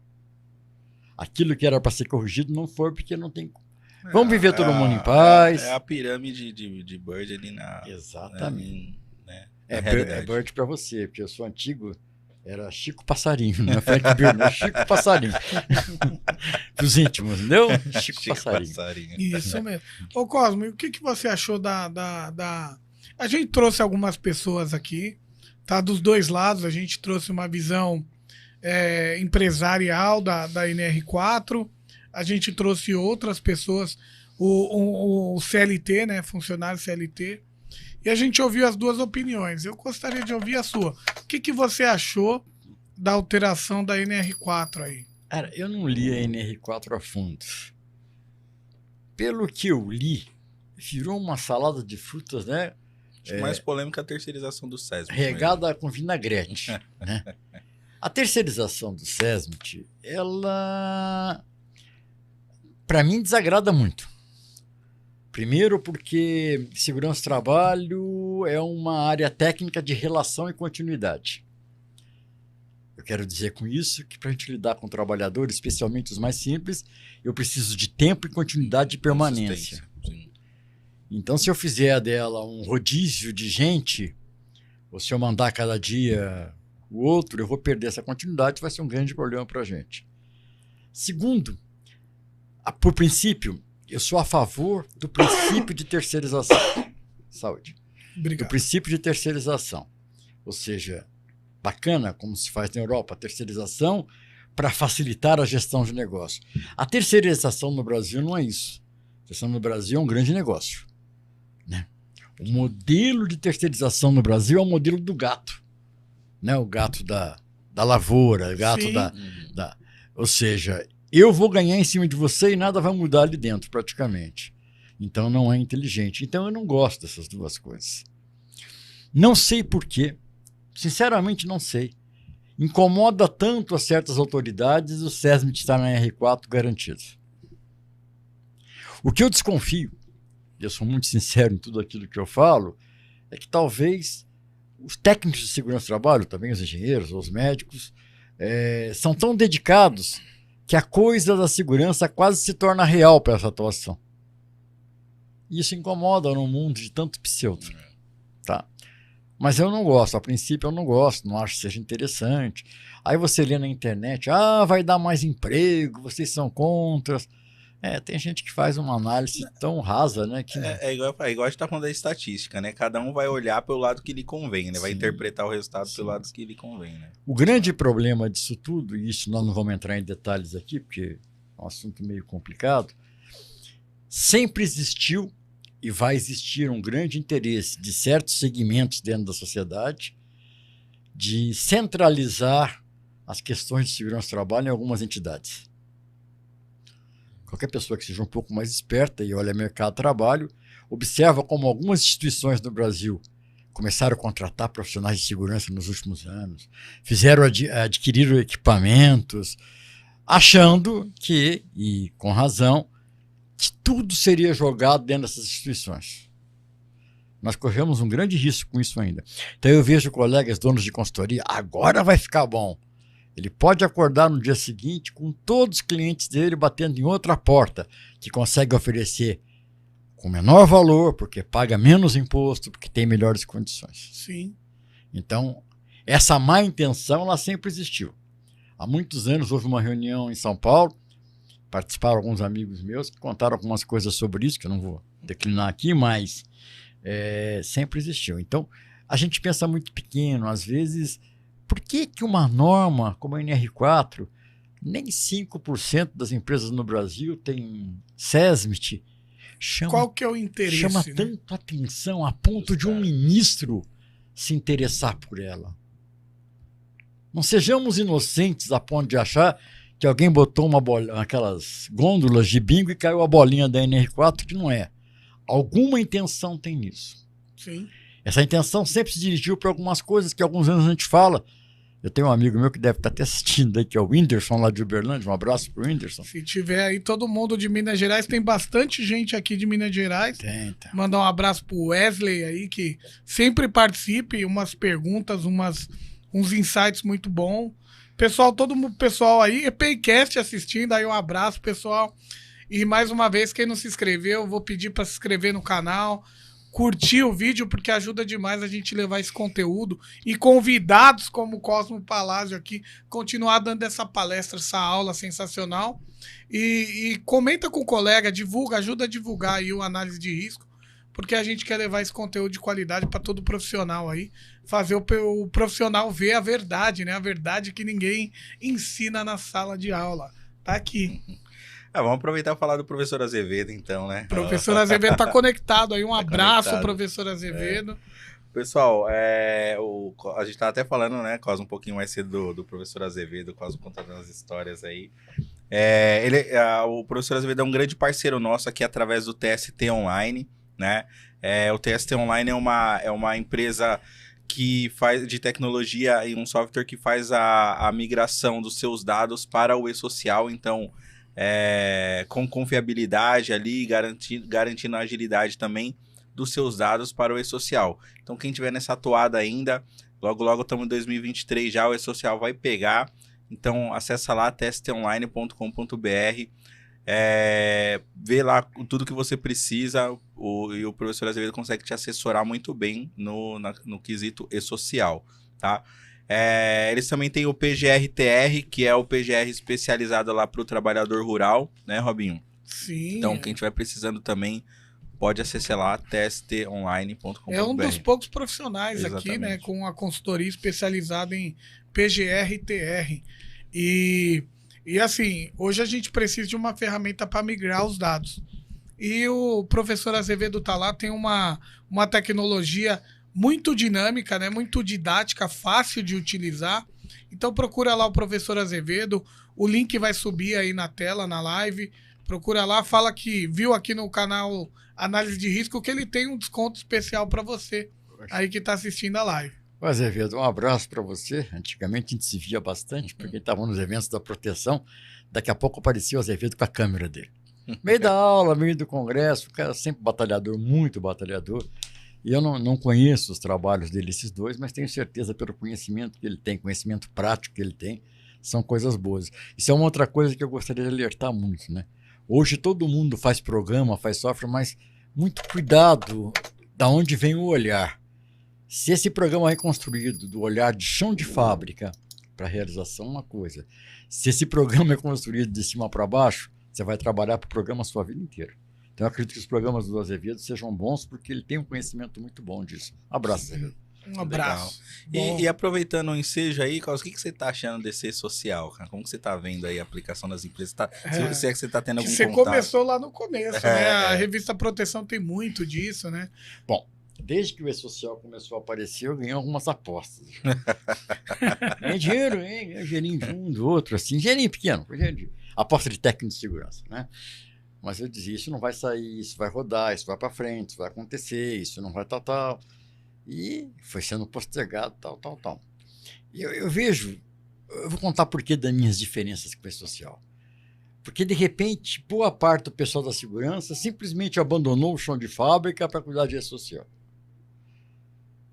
Aquilo que era para ser corrigido não foi, porque não tem... Vamos viver todo mundo em paz. É a pirâmide de Bird ali na... Exatamente. É Bird para você, porque eu sou antigo, era Chico Passarinho, não é Frank Bird, não é Chico Passarinho. Dos íntimos, entendeu? Chico Passarinho. Isso mesmo. Ô Cosmo, o que você achou da... A gente trouxe algumas pessoas aqui, tá? Dos dois lados, a gente trouxe uma visão empresarial da NR4, a gente trouxe outras pessoas, o CLT, né? Funcionário CLT, e a gente ouviu as duas opiniões. Eu gostaria de ouvir a sua. O que você achou da alteração da NR4 aí? Cara, eu não li a NR4 a fundo. Pelo que eu li, virou uma salada de frutas, né? Acho mais polêmica a terceirização do SESMIT. Regada com vinagrete, né? A terceirização do SESMIT, ela, para mim, desagrada muito. Primeiro porque segurança do trabalho é uma área técnica de relação e continuidade. Eu quero dizer com isso que para a gente lidar com trabalhadores, especialmente os mais simples, eu preciso de tempo e continuidade e permanência. Então, se eu fizer dela um rodízio de gente, ou se eu mandar cada dia o outro, eu vou perder essa continuidade, vai ser um grande problema para a gente. Segundo, por princípio, eu sou a favor do princípio de terceirização. Saúde. Obrigado. Do princípio de terceirização. Ou seja, bacana, como se faz na Europa, a terceirização para facilitar a gestão de negócio. A terceirização no Brasil não é isso. A terceirização no Brasil é um grande negócio, né? O modelo de terceirização no Brasil é o modelo do gato, né? O gato da lavoura, o gato da... Ou seja, eu vou ganhar em cima de você e nada vai mudar ali dentro, praticamente. Então, não é inteligente. Então, eu não gosto dessas duas coisas. Não sei por quê. Sinceramente, não sei. Incomoda tanto a certas autoridades o SESMIT estar na R4 garantido. O que eu desconfio, e eu sou muito sincero em tudo aquilo que eu falo, é que talvez os técnicos de segurança do trabalho, também os engenheiros, os médicos, são tão dedicados que a coisa da segurança quase se torna real para essa atuação. E isso incomoda num mundo de tanto pseudo. Tá? Mas eu não gosto, a princípio eu não gosto, não acho que seja interessante. Aí você lê na internet, vai dar mais emprego, vocês são contra. Tem gente que faz uma análise tão rasa, né? Que... igual a gente tá falando da estatística, né? Cada um vai olhar pelo lado que lhe convém, né? Vai Sim, interpretar o resultado sim. pelo lado que lhe convém, né? O grande problema disso tudo, e isso nós não vamos entrar em detalhes aqui, porque é um assunto meio complicado, sempre existiu e vai existir um grande interesse de certos segmentos dentro da sociedade de centralizar as questões de segurança do trabalho em algumas entidades. Qualquer pessoa que seja um pouco mais esperta e olha o mercado de trabalho, observa como algumas instituições no Brasil começaram a contratar profissionais de segurança nos últimos anos, adquiriram equipamentos, achando que, e com razão, que tudo seria jogado dentro dessas instituições. Nós corremos um grande risco com isso ainda. Então eu vejo colegas donos de consultoria, agora vai ficar bom. Ele pode acordar no dia seguinte com todos os clientes dele batendo em outra porta, que consegue oferecer com menor valor, porque paga menos imposto, porque tem melhores condições. Sim. Então, essa má intenção, ela sempre existiu. Há muitos anos houve uma reunião em São Paulo, participaram alguns amigos meus que contaram algumas coisas sobre isso, que eu não vou declinar aqui, mas sempre existiu. Então, a gente pensa muito pequeno, às vezes, por que uma norma como a NR4, nem 5% das empresas no Brasil tem SESMIT, qual que é o interesse? Chama tanto atenção a ponto de um ministro se interessar por ela. Não sejamos inocentes a ponto de achar que alguém botou aquelas gôndolas de bingo e caiu a bolinha da NR4, que não é. Alguma intenção tem nisso. Sim. Essa intenção sempre se dirigiu para algumas coisas que há alguns anos a gente fala. Eu tenho um amigo meu que deve estar até assistindo aí, que é o Whindersson, lá de Uberlândia. Um abraço pro Whindersson. Se tiver aí todo mundo de Minas Gerais, tem bastante gente aqui de Minas Gerais. Tem. Mandar um abraço pro Wesley aí, que sempre participe, umas perguntas, uns insights muito bons. Pessoal, todo mundo, pessoal aí, EPIcast assistindo, aí um abraço, pessoal. E mais uma vez, quem não se inscreveu, eu vou pedir para se inscrever no canal, curtir o vídeo, porque ajuda demais a gente levar esse conteúdo e convidados como o Cosmo Palácio aqui, continuar dando essa palestra, essa aula sensacional. E comenta com o colega, divulga, ajuda a divulgar aí o análise de risco, porque a gente quer levar esse conteúdo de qualidade para todo profissional aí, fazer o profissional ver a verdade, né? A verdade que ninguém ensina na sala de aula. Tá aqui. Vamos aproveitar e falar do professor Azevedo, então, né? Professor Azevedo está conectado aí. Um abraço, conectado. Professor Azevedo. Pessoal, a gente estava até falando, né, quase um pouquinho mais cedo do professor Azevedo, quase contando as histórias aí. O professor Azevedo é um grande parceiro nosso aqui através do TST Online, né? O TST Online é uma empresa que faz de tecnologia e um software que faz a migração dos seus dados para o e-social, então com confiabilidade ali, garantindo a agilidade também dos seus dados para o e-social. Então quem tiver nessa toada ainda, logo estamos em 2023 já, o e-social vai pegar, então acessa lá testonline.com.br, vê lá tudo que você precisa, e o professor Azevedo consegue te assessorar muito bem no quesito e-social, tá? Eles também têm o PGR-TR, que é o PGR especializado lá para o trabalhador rural, né, Robinho? Sim. Então, quem estiver precisando também, pode acessar lá, testonline.com.br. É um dos poucos profissionais Exatamente. Aqui, né, com a consultoria especializada em PGR-TR. E assim, hoje a gente precisa de uma ferramenta para migrar os dados. E o professor Azevedo tá lá, tem uma tecnologia muito dinâmica, né? Muito didática, fácil de utilizar. Então procura lá o professor Azevedo, o link vai subir aí na tela, na live. Procura lá, fala que viu aqui no canal Análise de Risco que ele tem um desconto especial para você aí que está assistindo a live. Azevedo, um abraço para você. Antigamente a gente se via bastante, porque estava nos eventos da proteção. Daqui a pouco aparecia o Azevedo com a câmera dele. Meio da aula, meio do congresso, o cara sempre batalhador, muito batalhador. E eu não conheço os trabalhos dele, esses dois, mas tenho certeza pelo conhecimento que ele tem, conhecimento prático que ele tem, são coisas boas. Isso é uma outra coisa que eu gostaria de alertar muito, né? Hoje todo mundo faz programa, faz software, mas muito cuidado da onde vem o olhar. Se esse programa é construído do olhar de chão de fábrica para realização, uma coisa. Se esse programa é construído de cima para baixo, Você vai trabalhar para o programa a sua vida inteira. Então, eu acredito que os programas do Azevedo sejam bons porque ele tem um conhecimento muito bom disso. Um abraço, Azevedo. Um abraço. E aproveitando o ensejo aí, Carlos, o que você tá achando desse social, cara? Como que você tá vendo aí a aplicação das empresas? Se é que você tá tendo algum Você contato. começou lá no começo, né? A revista Proteção tem muito disso, né? Bom, desde que o E-Social começou a aparecer, eu ganhei algumas apostas. Ganhei dinheiro, hein? Ganhei dinheirinho de um, do outro, assim. Dinheirinho pequeno. Aposta de técnico de segurança, né? Mas eu dizia, isso não vai sair, isso vai rodar, isso vai para frente, isso vai acontecer, isso não vai tal. E foi sendo postergado, tal. E eu vejo, eu vou contar por que das minhas diferenças com o E-Social. Porque, de repente, boa parte do pessoal da segurança simplesmente abandonou o chão de fábrica para cuidar de E-Social.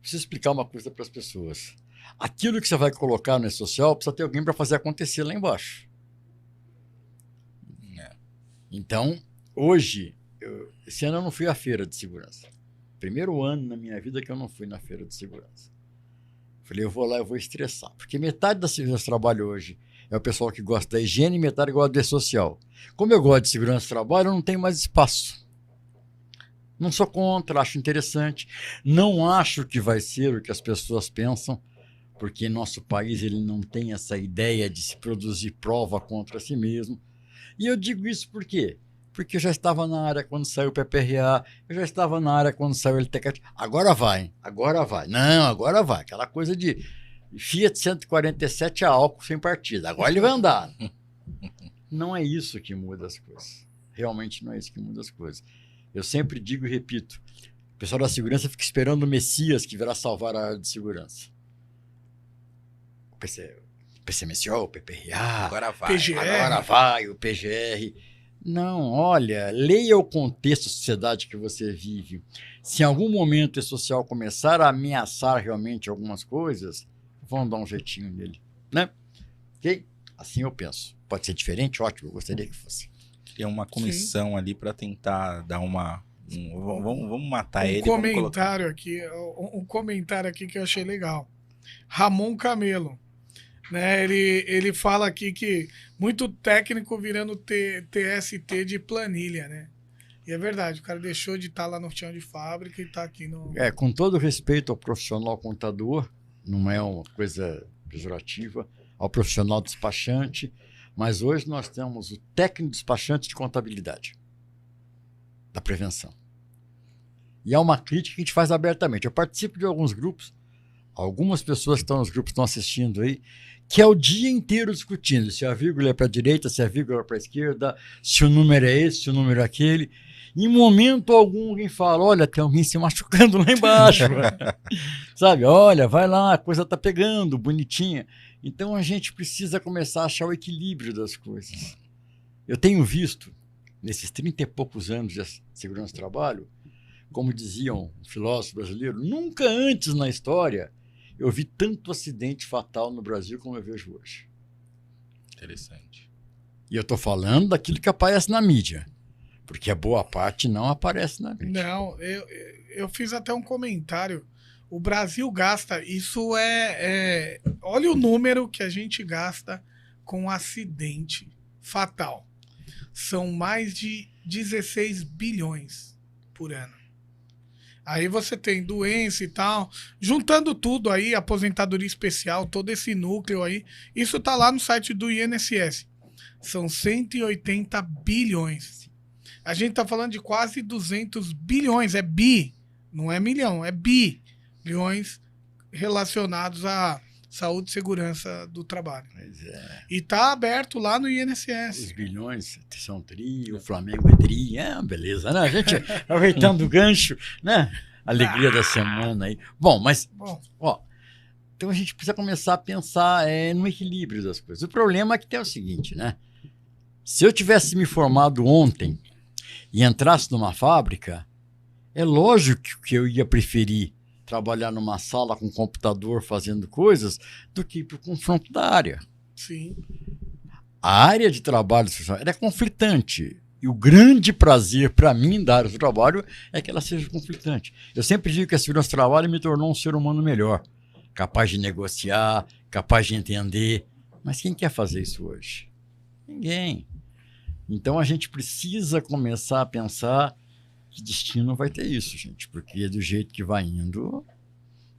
Preciso explicar uma coisa para as pessoas. Aquilo que você vai colocar no E-Social precisa ter alguém para fazer acontecer lá embaixo. Então, hoje, esse ano eu não fui à feira de segurança. Primeiro ano na minha vida que eu não fui na feira de segurança. Falei, eu vou lá, eu vou estressar. Porque metade da segurança do trabalho hoje é o pessoal que gosta da higiene e metade gosta do E-Social. Como eu gosto de segurança do trabalho, eu não tenho mais espaço. Não sou contra, acho interessante. Não acho que vai ser o que as pessoas pensam, porque nosso país ele não tem essa ideia de se produzir prova contra si mesmo. E eu digo isso por quê? Porque eu já estava na área quando saiu o PPRA, eu já estava na área quando saiu o LTCAT. Agora vai. Não, agora vai. Aquela coisa de Fiat 147 a álcool sem partida. Agora ele vai andar. Não é isso que muda as coisas. Realmente não é isso que muda as coisas. Eu sempre digo e repito, o pessoal da segurança fica esperando o Messias que virá salvar a área de segurança. O PCMSO, o PPRA, Agora vai. PGR. Agora vai, o PGR. Não, olha, leia o contexto da sociedade que você vive. Se em algum momento o social começar a ameaçar realmente algumas coisas, vão dar um jeitinho nele, né? Ok? Assim eu penso. Pode ser diferente? Ótimo, eu gostaria que fosse. Tem uma comissão ali para tentar dar uma... vamos matar ele. Comentário aqui, um comentário aqui que eu achei legal. Ramon Camelo. Né, ele fala aqui que muito técnico virando TST de planilha, né? E é verdade, o cara deixou de estar lá no chão de fábrica e está aqui no... Com todo respeito ao profissional contador, não é uma coisa pejorativa, ao profissional despachante, mas hoje nós temos o técnico despachante de contabilidade, da prevenção. E é uma crítica que a gente faz abertamente. Eu participo de alguns grupos, algumas pessoas que estão nos grupos estão assistindo aí, que é o dia inteiro discutindo se a vírgula é para a direita, se a vírgula é para a esquerda, se o número é esse, se o número é aquele. Em momento algum alguém fala, olha, tem alguém se machucando lá embaixo. Sabe, olha, vai lá, a coisa está pegando, bonitinha. Então a gente precisa começar a achar o equilíbrio das coisas. Eu tenho visto, nesses 30 e poucos anos de segurança do trabalho, como dizia um filósofo brasileiro, nunca antes na história eu vi tanto acidente fatal no Brasil como eu vejo hoje. Interessante. E eu estou falando daquilo que aparece na mídia, porque a boa parte não aparece na mídia. Não, eu fiz até um comentário. O Brasil gasta, isso olha o número que a gente gasta com acidente fatal. São mais de 16 bilhões por ano. Aí você tem doença e tal, juntando tudo aí, aposentadoria especial, todo esse núcleo aí, isso tá lá no site do INSS. São 180 bilhões. A gente tá falando de quase 200 bilhões, é bi, não é milhão, é bilhões relacionados à saúde e segurança do trabalho. Pois é. E tá aberto lá no INSS. Os bilhões são tri, o Flamengo é tri, beleza, né? A gente aproveitando o gancho, né? Alegria da semana aí. Bom, mas, então a gente precisa começar a pensar no equilíbrio das coisas. O problema é que tem o seguinte, né? Se eu tivesse me formado ontem e entrasse numa fábrica, é lógico que eu ia preferir trabalhar numa sala com computador fazendo coisas do que ir para o confronto da área. Sim. A área de trabalho ela é conflitante. E o grande prazer para mim da área do trabalho é que ela seja conflitante. Eu sempre digo que a segurança do trabalho me tornou um ser humano melhor, capaz de negociar, capaz de entender. Mas quem quer fazer isso hoje? Ninguém. Então a gente precisa começar a pensar que destino vai ter isso, gente, porque do jeito que vai indo,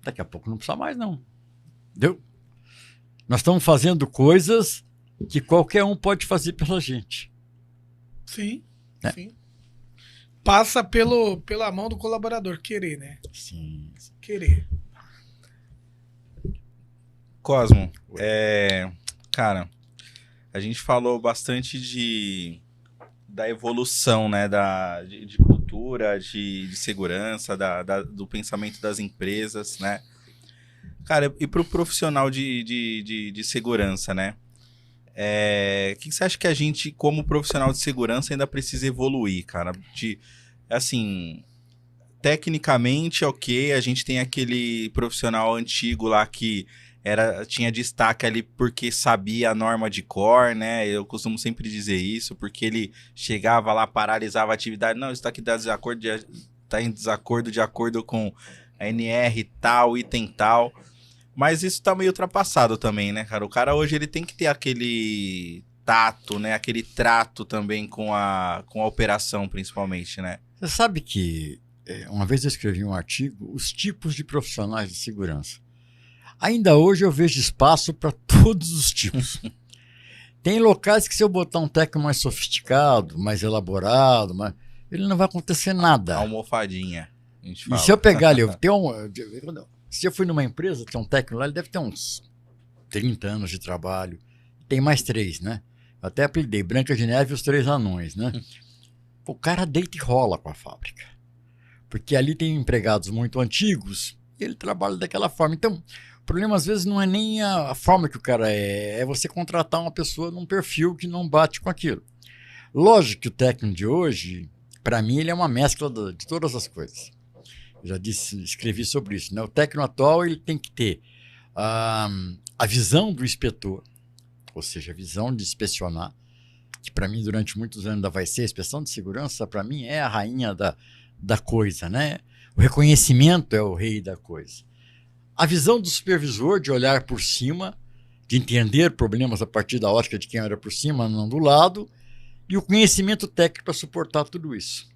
daqui a pouco não precisa mais, não. Entendeu? Nós estamos fazendo coisas que qualquer um pode fazer pela gente. Sim, É. sim. Passa pela mão do colaborador, querer, né? Sim. Querer. Cosmo, cara, a gente falou bastante da evolução, né, de cultura, de segurança, do pensamento das empresas, né? Cara, e para o profissional de segurança, né? O que você acha que a gente, como profissional de segurança, ainda precisa evoluir, cara? Assim, tecnicamente, ok, a gente tem aquele profissional antigo lá que tinha destaque ali porque sabia a norma de cor, né? Eu costumo sempre dizer isso, porque ele chegava lá, paralisava a atividade. Não, isso está aqui tá em desacordo de acordo com a NR tal, item tal. Mas isso tá meio ultrapassado também, né, cara? O cara hoje ele tem que ter aquele tato, né? Aquele trato também com a operação, principalmente, né? Você sabe que uma vez eu escrevi um artigo, os tipos de profissionais de segurança. Ainda hoje eu vejo espaço para todos os tipos. Tem locais que se eu botar um técnico mais sofisticado, mais elaborado, ele não vai acontecer nada. Almofadinha, a gente fala. E se eu pegar ali, se eu fui numa empresa, tem um técnico lá, ele deve ter uns 30 anos de trabalho. Tem mais 3, né? Eu até apelidei Branca de Neve e os 3 anões, né? O cara deita e rola com a fábrica. Porque ali tem empregados muito antigos e ele trabalha daquela forma. Então, o problema às vezes não é nem a forma que o cara é você contratar uma pessoa num perfil que não bate com aquilo. Lógico que o técnico de hoje, para mim, ele é uma mescla de todas as coisas. Eu já escrevi sobre isso, né? O técnico atual ele tem que ter a visão do inspetor, ou seja, a visão de inspecionar, que para mim durante muitos anos ainda vai ser a inspeção de segurança, para mim é a rainha da coisa, né? O reconhecimento é o rei da coisa. A visão do supervisor de olhar por cima, de entender problemas a partir da ótica de quem olha por cima, não do lado, e o conhecimento técnico para suportar tudo isso.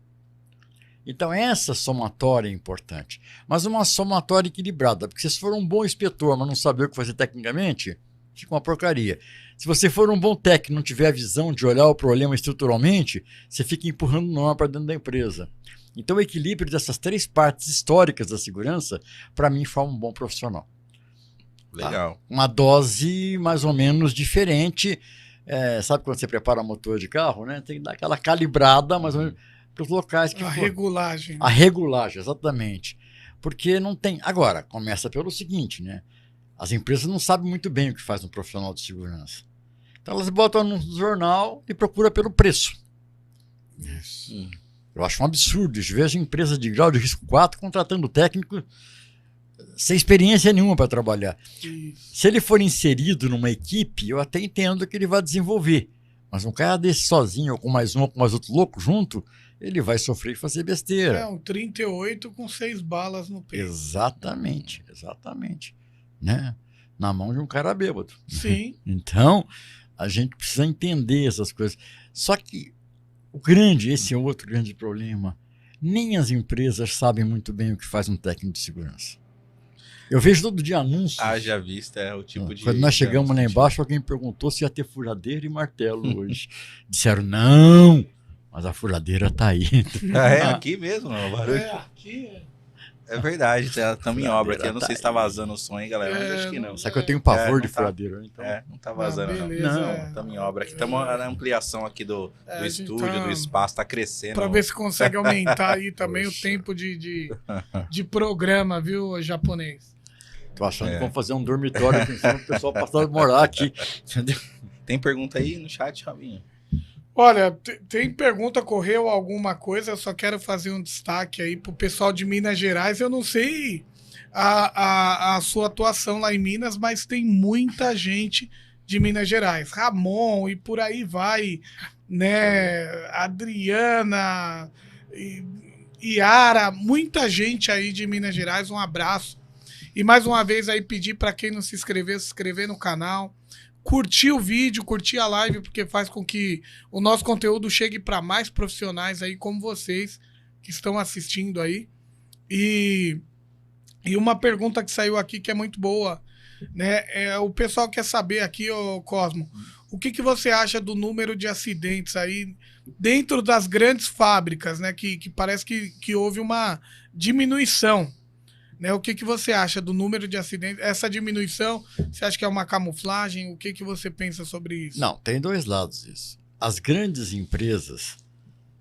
Então essa somatória é importante, mas uma somatória equilibrada, porque se for um bom inspetor, mas não saber o que fazer tecnicamente, fica uma porcaria. Se você for um bom técnico e não tiver a visão de olhar o problema estruturalmente, você fica empurrando norma para dentro da empresa. Então o equilíbrio dessas 3 partes históricas da segurança, para mim, forma um bom profissional. Legal. Tá? Uma dose mais ou menos diferente. Sabe quando você prepara motor de carro, né? Tem que dar aquela calibrada, mais ou menos, para os locais que regulagem. A regulagem, exatamente. Porque não tem... Agora, começa pelo seguinte, né? As empresas não sabem muito bem o que faz um profissional de segurança. Então elas botam no jornal e procuram pelo preço. Isso. Eu acho um absurdo. Eu vejo empresa de grau de risco 4 contratando técnico sem experiência nenhuma para trabalhar. Isso. Se ele for inserido numa equipe, eu até entendo que ele vai desenvolver. Mas um cara desse sozinho, ou com mais um ou com mais outro louco junto, ele vai sofrer e fazer besteira. É um 38 com 6 balas no peito. Exatamente. Né? Na mão de um cara bêbado. Sim. Então, a gente precisa entender essas coisas. Só que esse é outro grande problema. Nem as empresas sabem muito bem o que faz um técnico de segurança. Eu vejo todo dia anúncios. Haja vista é o tipo de... Quando nós chegamos lá embaixo, alguém perguntou se ia ter furadeira e martelo hoje. Disseram, não, mas a furadeira tá aí. É aqui mesmo, não, barulho. Aqui É verdade, estamos em obra aqui. Eu não sei se tá vazando o som aí, galera, mas acho que não. Só que eu tenho pavor de tá, furadeira. Então... não tá vazando, não. Beleza, Estamos em obra aqui. Estamos na ampliação aqui do estúdio, do espaço, tá crescendo. Para ver se consegue aumentar aí também o tempo de programa, viu, japonês? Tô achando que vamos fazer um dormitório aqui em cima pro pessoal passar a morar aqui. Entendeu? Tem pergunta aí no chat, Robinho? Olha, tem pergunta, correu alguma coisa, eu só quero fazer um destaque aí pro pessoal de Minas Gerais. Eu não sei a sua atuação lá em Minas, mas tem muita gente de Minas Gerais. Ramon e por aí vai, né? Adriana, Iara, muita gente aí de Minas Gerais, um abraço. E mais uma vez aí pedir para quem não se inscreveu, se inscrever no canal, curtir o vídeo, curtir a live, porque faz com que o nosso conteúdo chegue para mais profissionais aí, como vocês, que estão assistindo aí. E uma pergunta que saiu aqui que é muito boa, né? O pessoal quer saber aqui, ô Cosmo, o que você acha do número de acidentes aí dentro das grandes fábricas, né? Que parece que houve uma diminuição, né? O que você acha do número de acidentes? Essa diminuição, você acha que é uma camuflagem? O que você pensa sobre isso? Não, tem dois lados isso. As grandes empresas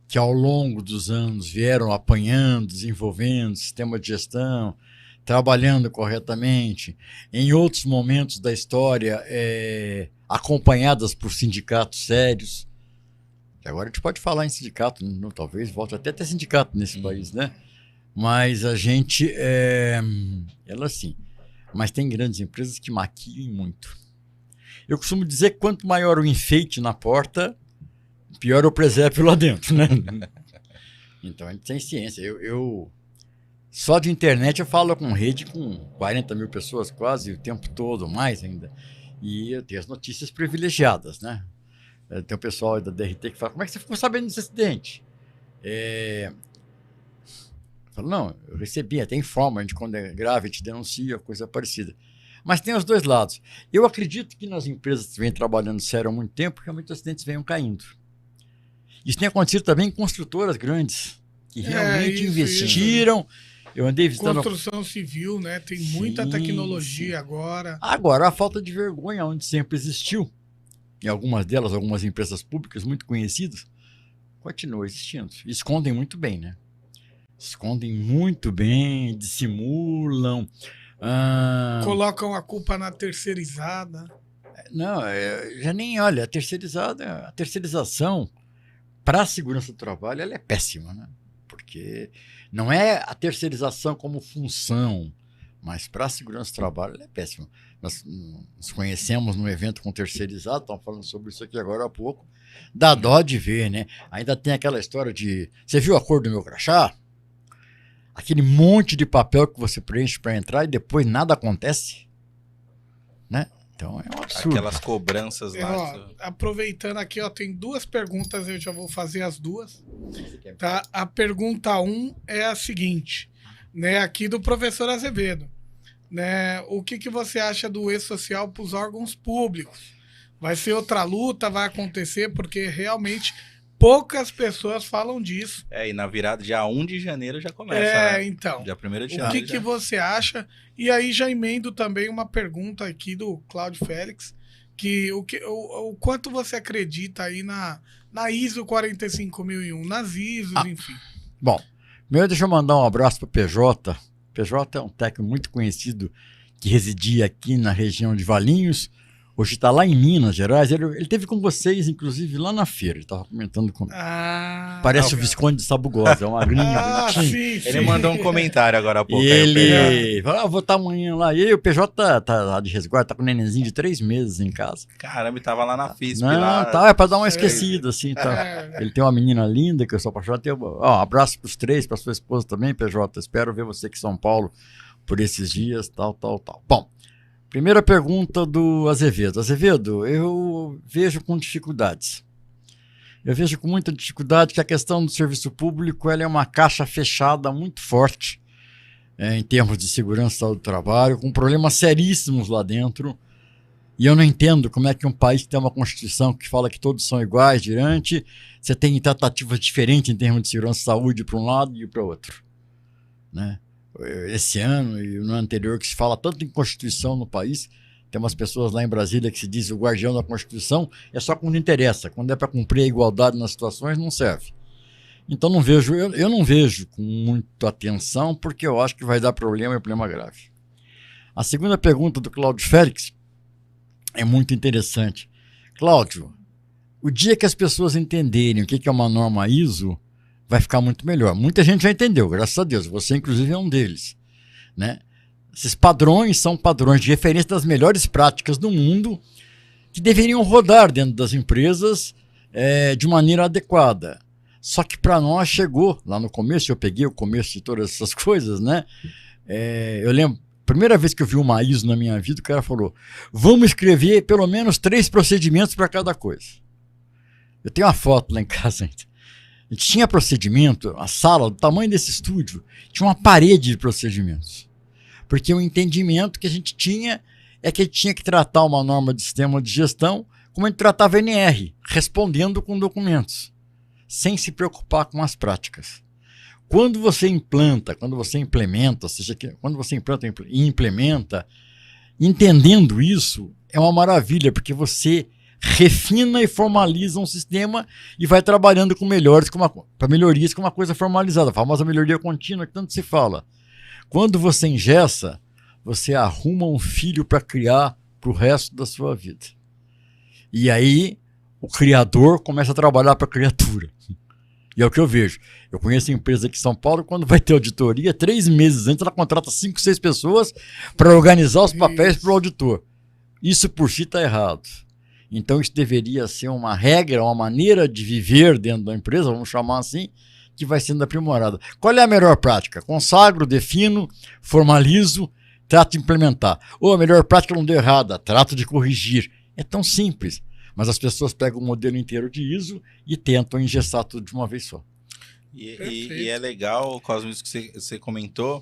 que ao longo dos anos vieram apanhando, desenvolvendo sistema de gestão, trabalhando corretamente, em outros momentos da história, acompanhadas por sindicatos sérios. Agora a gente pode falar em sindicato, não, talvez volte até a ter sindicato nesse país, né? Mas a gente, ela sim, mas tem grandes empresas que maquiam muito. Eu costumo dizer que quanto maior o enfeite na porta, pior o presépio lá dentro, né? Então a gente tem ciência. Eu só de internet eu falo com rede com 40 mil pessoas quase o tempo todo, mais ainda. E eu tenho as notícias privilegiadas, né? Tem o pessoal da DRT que fala, como é que você ficou sabendo desse acidente? Eu falo, não, eu recebi, até informa, a gente quando é grave, a gente denuncia, coisa parecida. Mas tem os dois lados. Eu acredito que nas empresas que vêm trabalhando sério há muito tempo, realmente os acidentes venham caindo. Isso tem acontecido também em construtoras grandes, que realmente investiram. Eu andei visitando... Construção civil, né? Tem muita tecnologia agora. Agora, a falta de vergonha, onde sempre existiu, em algumas delas, algumas empresas públicas muito conhecidas, continua existindo. Escondem muito bem, né? Escondem muito bem, dissimulam. Colocam a culpa na terceirizada. Não, já nem olha, a terceirização para a segurança do trabalho ela é péssima, né? Porque não é a terceirização como função, mas para a segurança do trabalho ela é péssima. Nós nos conhecemos num evento com terceirizado, estamos falando sobre isso aqui agora há pouco, dá dó de ver, né? Ainda tem aquela história de, você viu a cor do meu crachá? Aquele monte de papel que você preenche para entrar e depois nada acontece, né? Então é um absurdo. Aquelas cobranças lá. Aproveitando aqui, tem duas perguntas, eu já vou fazer as duas. Tá? A pergunta 1 é a seguinte, né? Aqui do professor Azevedo, né? O que você acha do E-Social para os órgãos públicos? Vai ser outra luta, vai acontecer, porque realmente poucas pessoas falam disso. E na virada, dia 1 de janeiro já começa, né? Então. Dia 1º de janeiro. janeiro. O que você acha? E aí já emendo também uma pergunta aqui do Cláudio Félix, que o quanto você acredita aí na ISO 45001, nas ISOs, enfim. Bom, primeiro deixa eu mandar um abraço para o PJ. PJ é um técnico muito conhecido que residia aqui na região de Valinhos. Hoje está lá em Minas Gerais. Ele esteve com vocês, inclusive, lá na feira. Ele estava comentando comigo. Parece o Visconde de Sabugosa, é uma gringa. Sim. Ele mandou um comentário agora há pouco. Ele falou, vou estar amanhã lá. E aí o PJ tá lá de resguardo, tá com um nenenzinho de 3 meses em casa. Caramba, ele tava lá na FISP. Não, é para dar uma esquecida, assim. Tá. Ele tem uma menina linda, que eu sou apaixonado. Um abraço para os 3, para sua esposa também, PJ. Espero ver você aqui em São Paulo por esses dias, tal. Bom. Primeira pergunta do Azevedo. Azevedo, eu vejo com dificuldades. Eu vejo com muita dificuldade que a questão do serviço público ela é uma caixa fechada muito forte em termos de segurança e saúde do trabalho, com problemas seríssimos lá dentro. E eu não entendo como é que um país que tem uma Constituição que fala que todos são iguais diante, você tem tratativas diferentes em termos de segurança e saúde para um lado e para o outro, né? Esse ano e no ano anterior que se fala tanto em Constituição no país, tem umas pessoas lá em Brasília que se diz o guardião da Constituição, é só quando interessa, quando é para cumprir a igualdade nas situações não serve. Então eu não vejo com muita atenção porque eu acho que vai dar problema e problema grave. A segunda pergunta do Cláudio Félix é muito interessante. Cláudio, o dia que as pessoas entenderem o que é uma norma ISO, vai ficar muito melhor. Muita gente já entendeu, graças a Deus. Você, inclusive, é um deles, né? Esses padrões são padrões de referência das melhores práticas do mundo que deveriam rodar dentro das empresas de maneira adequada. Só que para nós chegou, lá no começo, eu peguei o começo de todas essas coisas, né? Eu lembro, Primeira vez que eu vi uma ISO na minha vida, o cara falou, vamos escrever pelo menos 3 procedimentos para cada coisa. Eu tenho uma foto lá em casa ainda. A gente tinha procedimento, a sala do tamanho desse estúdio, tinha uma parede de procedimentos. Porque o entendimento que a gente tinha é que a gente tinha que tratar uma norma de sistema de gestão como a gente tratava NR, respondendo com documentos, sem se preocupar com as práticas. Quando você implanta, quando você implementa, ou seja, quando você implanta e implementa, entendendo isso, é uma maravilha, porque você refina e formaliza um sistema e vai trabalhando com melhorias com uma coisa formalizada, a famosa melhoria contínua que tanto se fala. Quando você engessa, você arruma um filho para criar para o resto da sua vida. E aí o criador começa a trabalhar para a criatura. E é o que eu vejo. Eu conheço empresa aqui em São Paulo, quando vai ter auditoria, 3 meses antes ela contrata 5, 6 pessoas para organizar os papéis para o auditor. Isso por si está errado. Então isso deveria ser uma regra, uma maneira de viver dentro da empresa, vamos chamar assim, que vai sendo aprimorada. Qual é a melhor prática? Consagro, defino, formalizo, trato de implementar. Ou a melhor prática não deu errada, trato de corrigir. É tão simples. Mas as pessoas pegam o modelo inteiro de ISO e tentam engessar tudo de uma vez só. E é legal, Cosmo, isso que você comentou,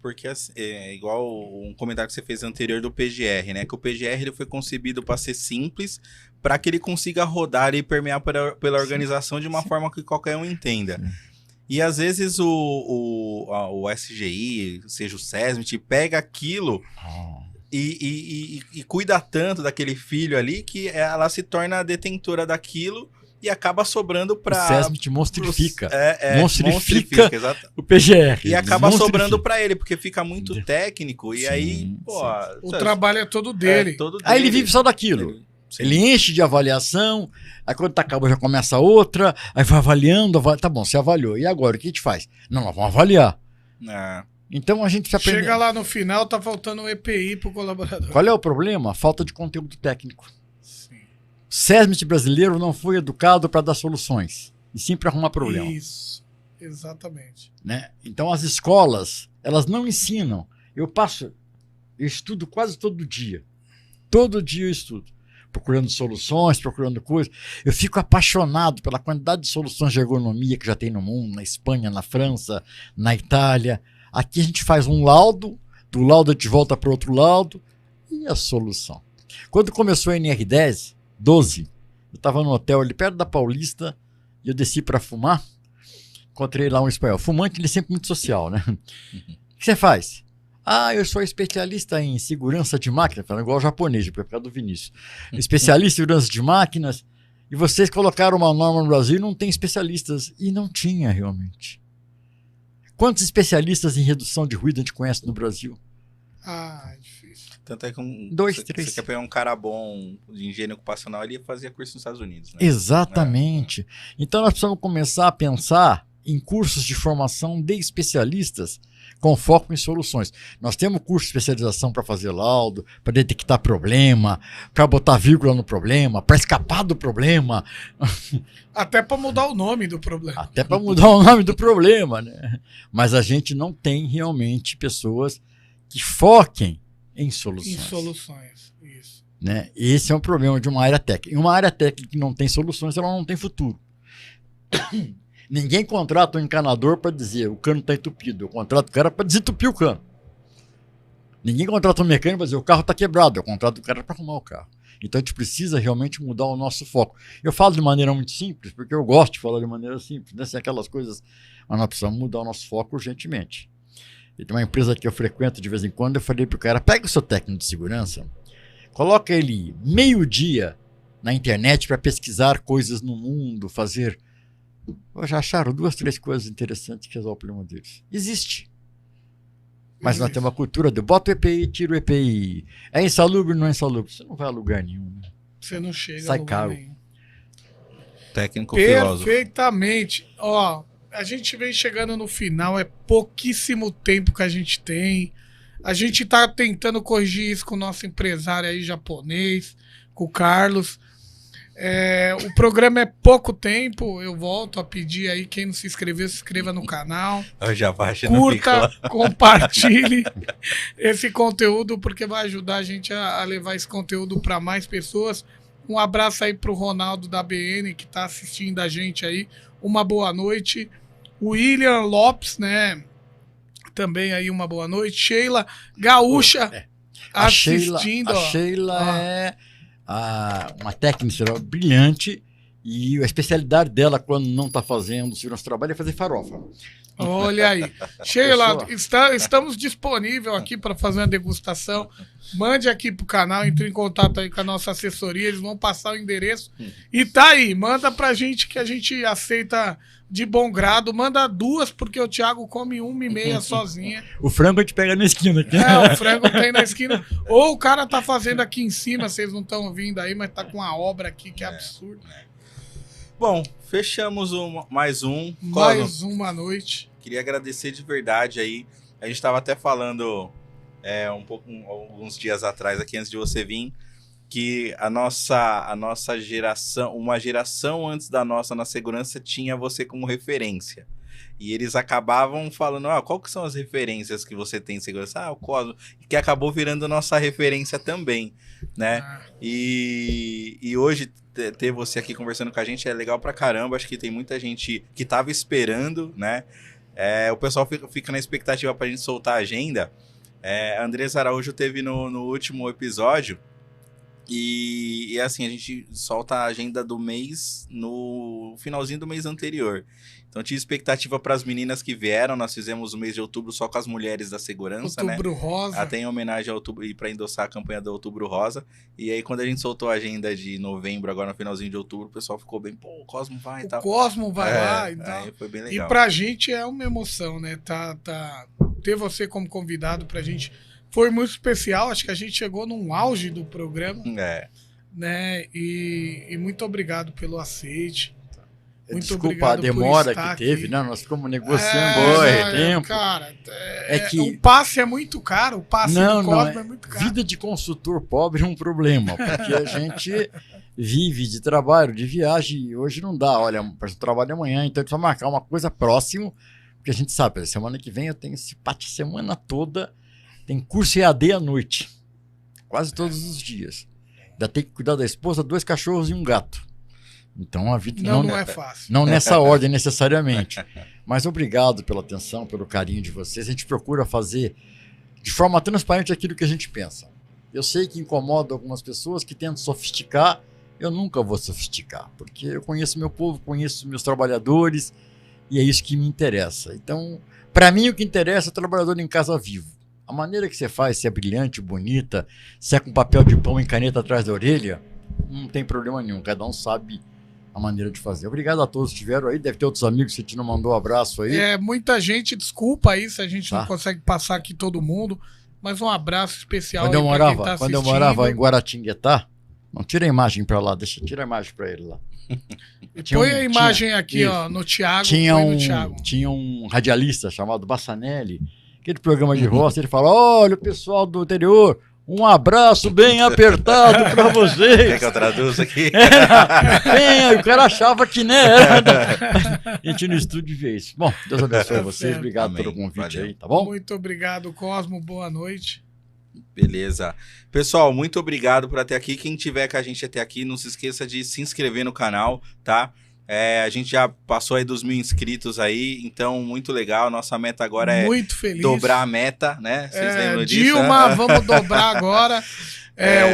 porque é igual um comentário que você fez anterior do PGR, né? Que o PGR ele foi concebido para ser simples, para que ele consiga rodar e permear pela organização de uma forma que qualquer um entenda. Sim. E às vezes o SGI, seja o SESMIT, pega aquilo e cuida tanto daquele filho ali que ela se torna a detentora daquilo e acaba sobrando para... O SESMIT monstrifica. Monstrifica o PGR. E acaba sobrando para ele, porque fica muito técnico. E aí, pô... O trabalho é todo dele. Aí ele vive só daquilo. Ele enche de avaliação, aí quando tá acabando já começa outra, aí vai avaliando, tá bom, você avaliou. E agora, o que a gente faz? Não, nós vamos avaliar. Então a gente precisa aprender. Chega lá no final, tá faltando um EPI pro colaborador. Qual é o problema? A falta de conteúdo técnico. Sim. O SESMIT brasileiro não foi educado para dar soluções, e sim para arrumar problema. Isso, exatamente. Né? Então as escolas, elas não ensinam. Eu estudo quase todo dia. Todo dia eu estudo. Procurando soluções, procurando coisas. Eu fico apaixonado pela quantidade de soluções de ergonomia que já tem no mundo, na Espanha, na França, na Itália. Aqui a gente faz um laudo, do laudo a gente volta para outro laudo, e a solução. Quando começou a NR10, 12, eu estava no hotel ali perto da Paulista, e eu desci para fumar, encontrei lá um espanhol. Fumante, ele é sempre muito social, né? O que você faz? Eu sou especialista em segurança de máquinas, falando igual o japonês, por causa do Vinícius. Especialista em segurança de máquinas, e vocês colocaram uma norma no Brasil e não tem especialistas. E não tinha realmente. Quantos especialistas em redução de ruído a gente conhece no Brasil? É difícil. Tanto é que 2, 3. Você quer pegar um cara bom de engenharia ocupacional, ele fazia curso nos Estados Unidos, né? Exatamente. Então nós precisamos começar a pensar em cursos de formação de especialistas com foco em soluções. Nós temos curso de especialização para fazer laudo, para detectar problema, para botar vírgula no problema, para escapar do problema. Até para mudar o nome do problema. Até para mudar o nome do problema, né? Mas a gente não tem realmente pessoas que foquem em soluções. Em soluções, isso. Né? Esse é um problema de uma área técnica. E uma área técnica que não tem soluções, ela não tem futuro. Ninguém contrata um encanador para dizer o cano está entupido. Eu contrato o cara para desentupir o cano. Ninguém contrata um mecânico para dizer o carro está quebrado. Eu contrato o cara para arrumar o carro. Então a gente precisa realmente mudar o nosso foco. Eu falo de maneira muito simples, porque eu gosto de falar de maneira simples. Né? Sem aquelas coisas, mas nós precisamos mudar o nosso foco urgentemente. E tem uma empresa que eu frequento de vez em quando, eu falei para o cara, pega o seu técnico de segurança, coloca ele meio-dia na internet para pesquisar coisas no mundo, fazer... Já acharam 2, 3 coisas interessantes que resolvem o problema deles. Existe. Mas nós temos uma cultura de bota o EPI, tira o EPI. É insalubre, não é insalubre. Você não vai a lugar nenhum. Né? Você não chega Sai a lugar caro. nenhum. Técnico filósofo. Perfeitamente. Ó, a gente vem chegando no final, é pouquíssimo tempo que a gente tem. A gente tá tentando corrigir isso com o nosso empresário aí japonês, com o Carlos. O programa é pouco tempo, eu volto a pedir aí, quem não se inscreveu, se inscreva no canal. Eu já Curta, compartilhe esse conteúdo, porque vai ajudar a gente a levar esse conteúdo para mais pessoas. Um abraço aí pro Ronaldo da BN, que está assistindo a gente aí. Uma boa noite. William Lopes, né? Também aí uma boa noite. Sheila Gaúcha assistindo. A Sheila é uma técnica brilhante e a especialidade dela quando não está fazendo o nosso trabalho é fazer farofa. Olha aí. Sheila, estamos disponíveis aqui para fazer uma degustação. Mande aqui pro canal, entre em contato aí com a nossa assessoria, eles vão passar o endereço. E tá aí, manda pra gente que a gente aceita de bom grado. Manda 2, porque o Thiago come 1,5 sozinha. O frango a gente pega na esquina aqui. O frango tem na esquina. Ou o cara tá fazendo aqui em cima, vocês não estão ouvindo aí, mas tá com uma obra aqui que é absurdo. Bom, fechamos mais um. Mais uma noite. Queria agradecer de verdade aí. A gente estava até falando alguns dias atrás, aqui antes de você vir, que a nossa geração, uma geração antes da nossa na segurança, tinha você como referência. E eles acabavam falando, qual que são as referências que você tem em segurança? O Cosmo, que acabou virando nossa referência também, né? E hoje ter você aqui conversando com a gente é legal pra caramba. Acho que tem muita gente que tava esperando, né? O pessoal fica na expectativa pra gente soltar a agenda. A Andressa Araújo teve no último episódio e assim, a gente solta a agenda do mês no finalzinho do mês anterior. Então tinha expectativa para as meninas que vieram. Nós fizemos o mês de outubro só com as mulheres da segurança, Outubro Rosa. Até em homenagem a outubro e para endossar a campanha do Outubro Rosa. E aí quando a gente soltou a agenda de novembro, agora no finalzinho de outubro, o pessoal ficou bem, o Cosmo vai e tal. O Cosmo vai lá e tal. Aí foi bem legal. E pra gente é uma emoção, né? Ter você como convidado pra gente foi muito especial. Acho que a gente chegou num auge do programa. Né? E muito obrado pelo aceite. Muito Desculpa a demora que teve, né? Nós ficamos negociando tempo. Cara, que o passe é muito caro, o passe do Cosmo é muito caro. Vida de consultor pobre é um problema, porque a gente vive de trabalho, de viagem, e hoje não dá. Olha, eu trabalho amanhã, então a gente vai marcar uma coisa próximo, porque a gente sabe, semana que vem eu tenho esse pate semana toda, tem curso EAD à noite, quase todos os dias. Ainda tem que cuidar da esposa, 2 cachorros e um gato. Então a vida não é fácil. Não nessa ordem necessariamente. Mas obrigado pela atenção, pelo carinho de vocês. A gente procura fazer de forma transparente aquilo que a gente pensa. Eu sei que incomoda algumas pessoas que tentam sofisticar. Eu nunca vou sofisticar, porque eu conheço meu povo, conheço meus trabalhadores e é isso que me interessa. Então, para mim o que interessa é o trabalhador em casa vivo. A maneira que você faz, se é brilhante, bonita, se é com papel de pão e caneta atrás da orelha, não tem problema nenhum. Cada um sabe a maneira de fazer. Obrigado a todos que estiveram aí. Deve ter outros amigos que a gente não mandou um abraço aí. Muita gente, desculpa aí se a gente não consegue passar aqui todo mundo, mas um abraço especial quando aí eu pra quem tá Quando eu morava em Guaratinguetá, não tira a imagem para lá, tira a imagem para ele lá. Põe a imagem aqui, ó, no Thiago. Tinha um radialista chamado Bassanelli, aquele programa de roça, ele fala, olha o pessoal do interior, um abraço bem apertado pra vocês. Quer que eu traduza aqui? O cara achava que nem era. A gente no estúdio vê isso. Bom, Deus abençoe vocês. Obrigado pelo convite aí, tá bom? Muito obrigado, Cosmo. Boa noite. Beleza. Pessoal, muito obrigado por até aqui. Quem tiver com a gente até aqui, não se esqueça de se inscrever no canal, tá? A gente já passou aí dos 1.000 inscritos aí, então muito legal. Nossa meta agora é muito feliz. Dobrar a meta, né? Vocês lembram disso? Dilma, vamos dobrar agora.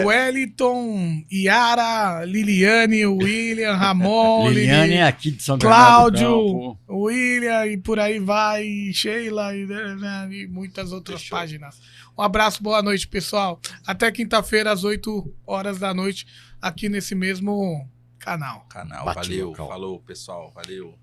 Wellington, Yara, Liliane, William, Ramon, Liliane é aqui de São Cláudio, William e por aí vai, Sheila e muitas outras páginas. Um abraço, boa noite, pessoal. Até quinta-feira, às 8 horas da noite, aqui nesse mesmo canal. Valeu, falou, pessoal, valeu.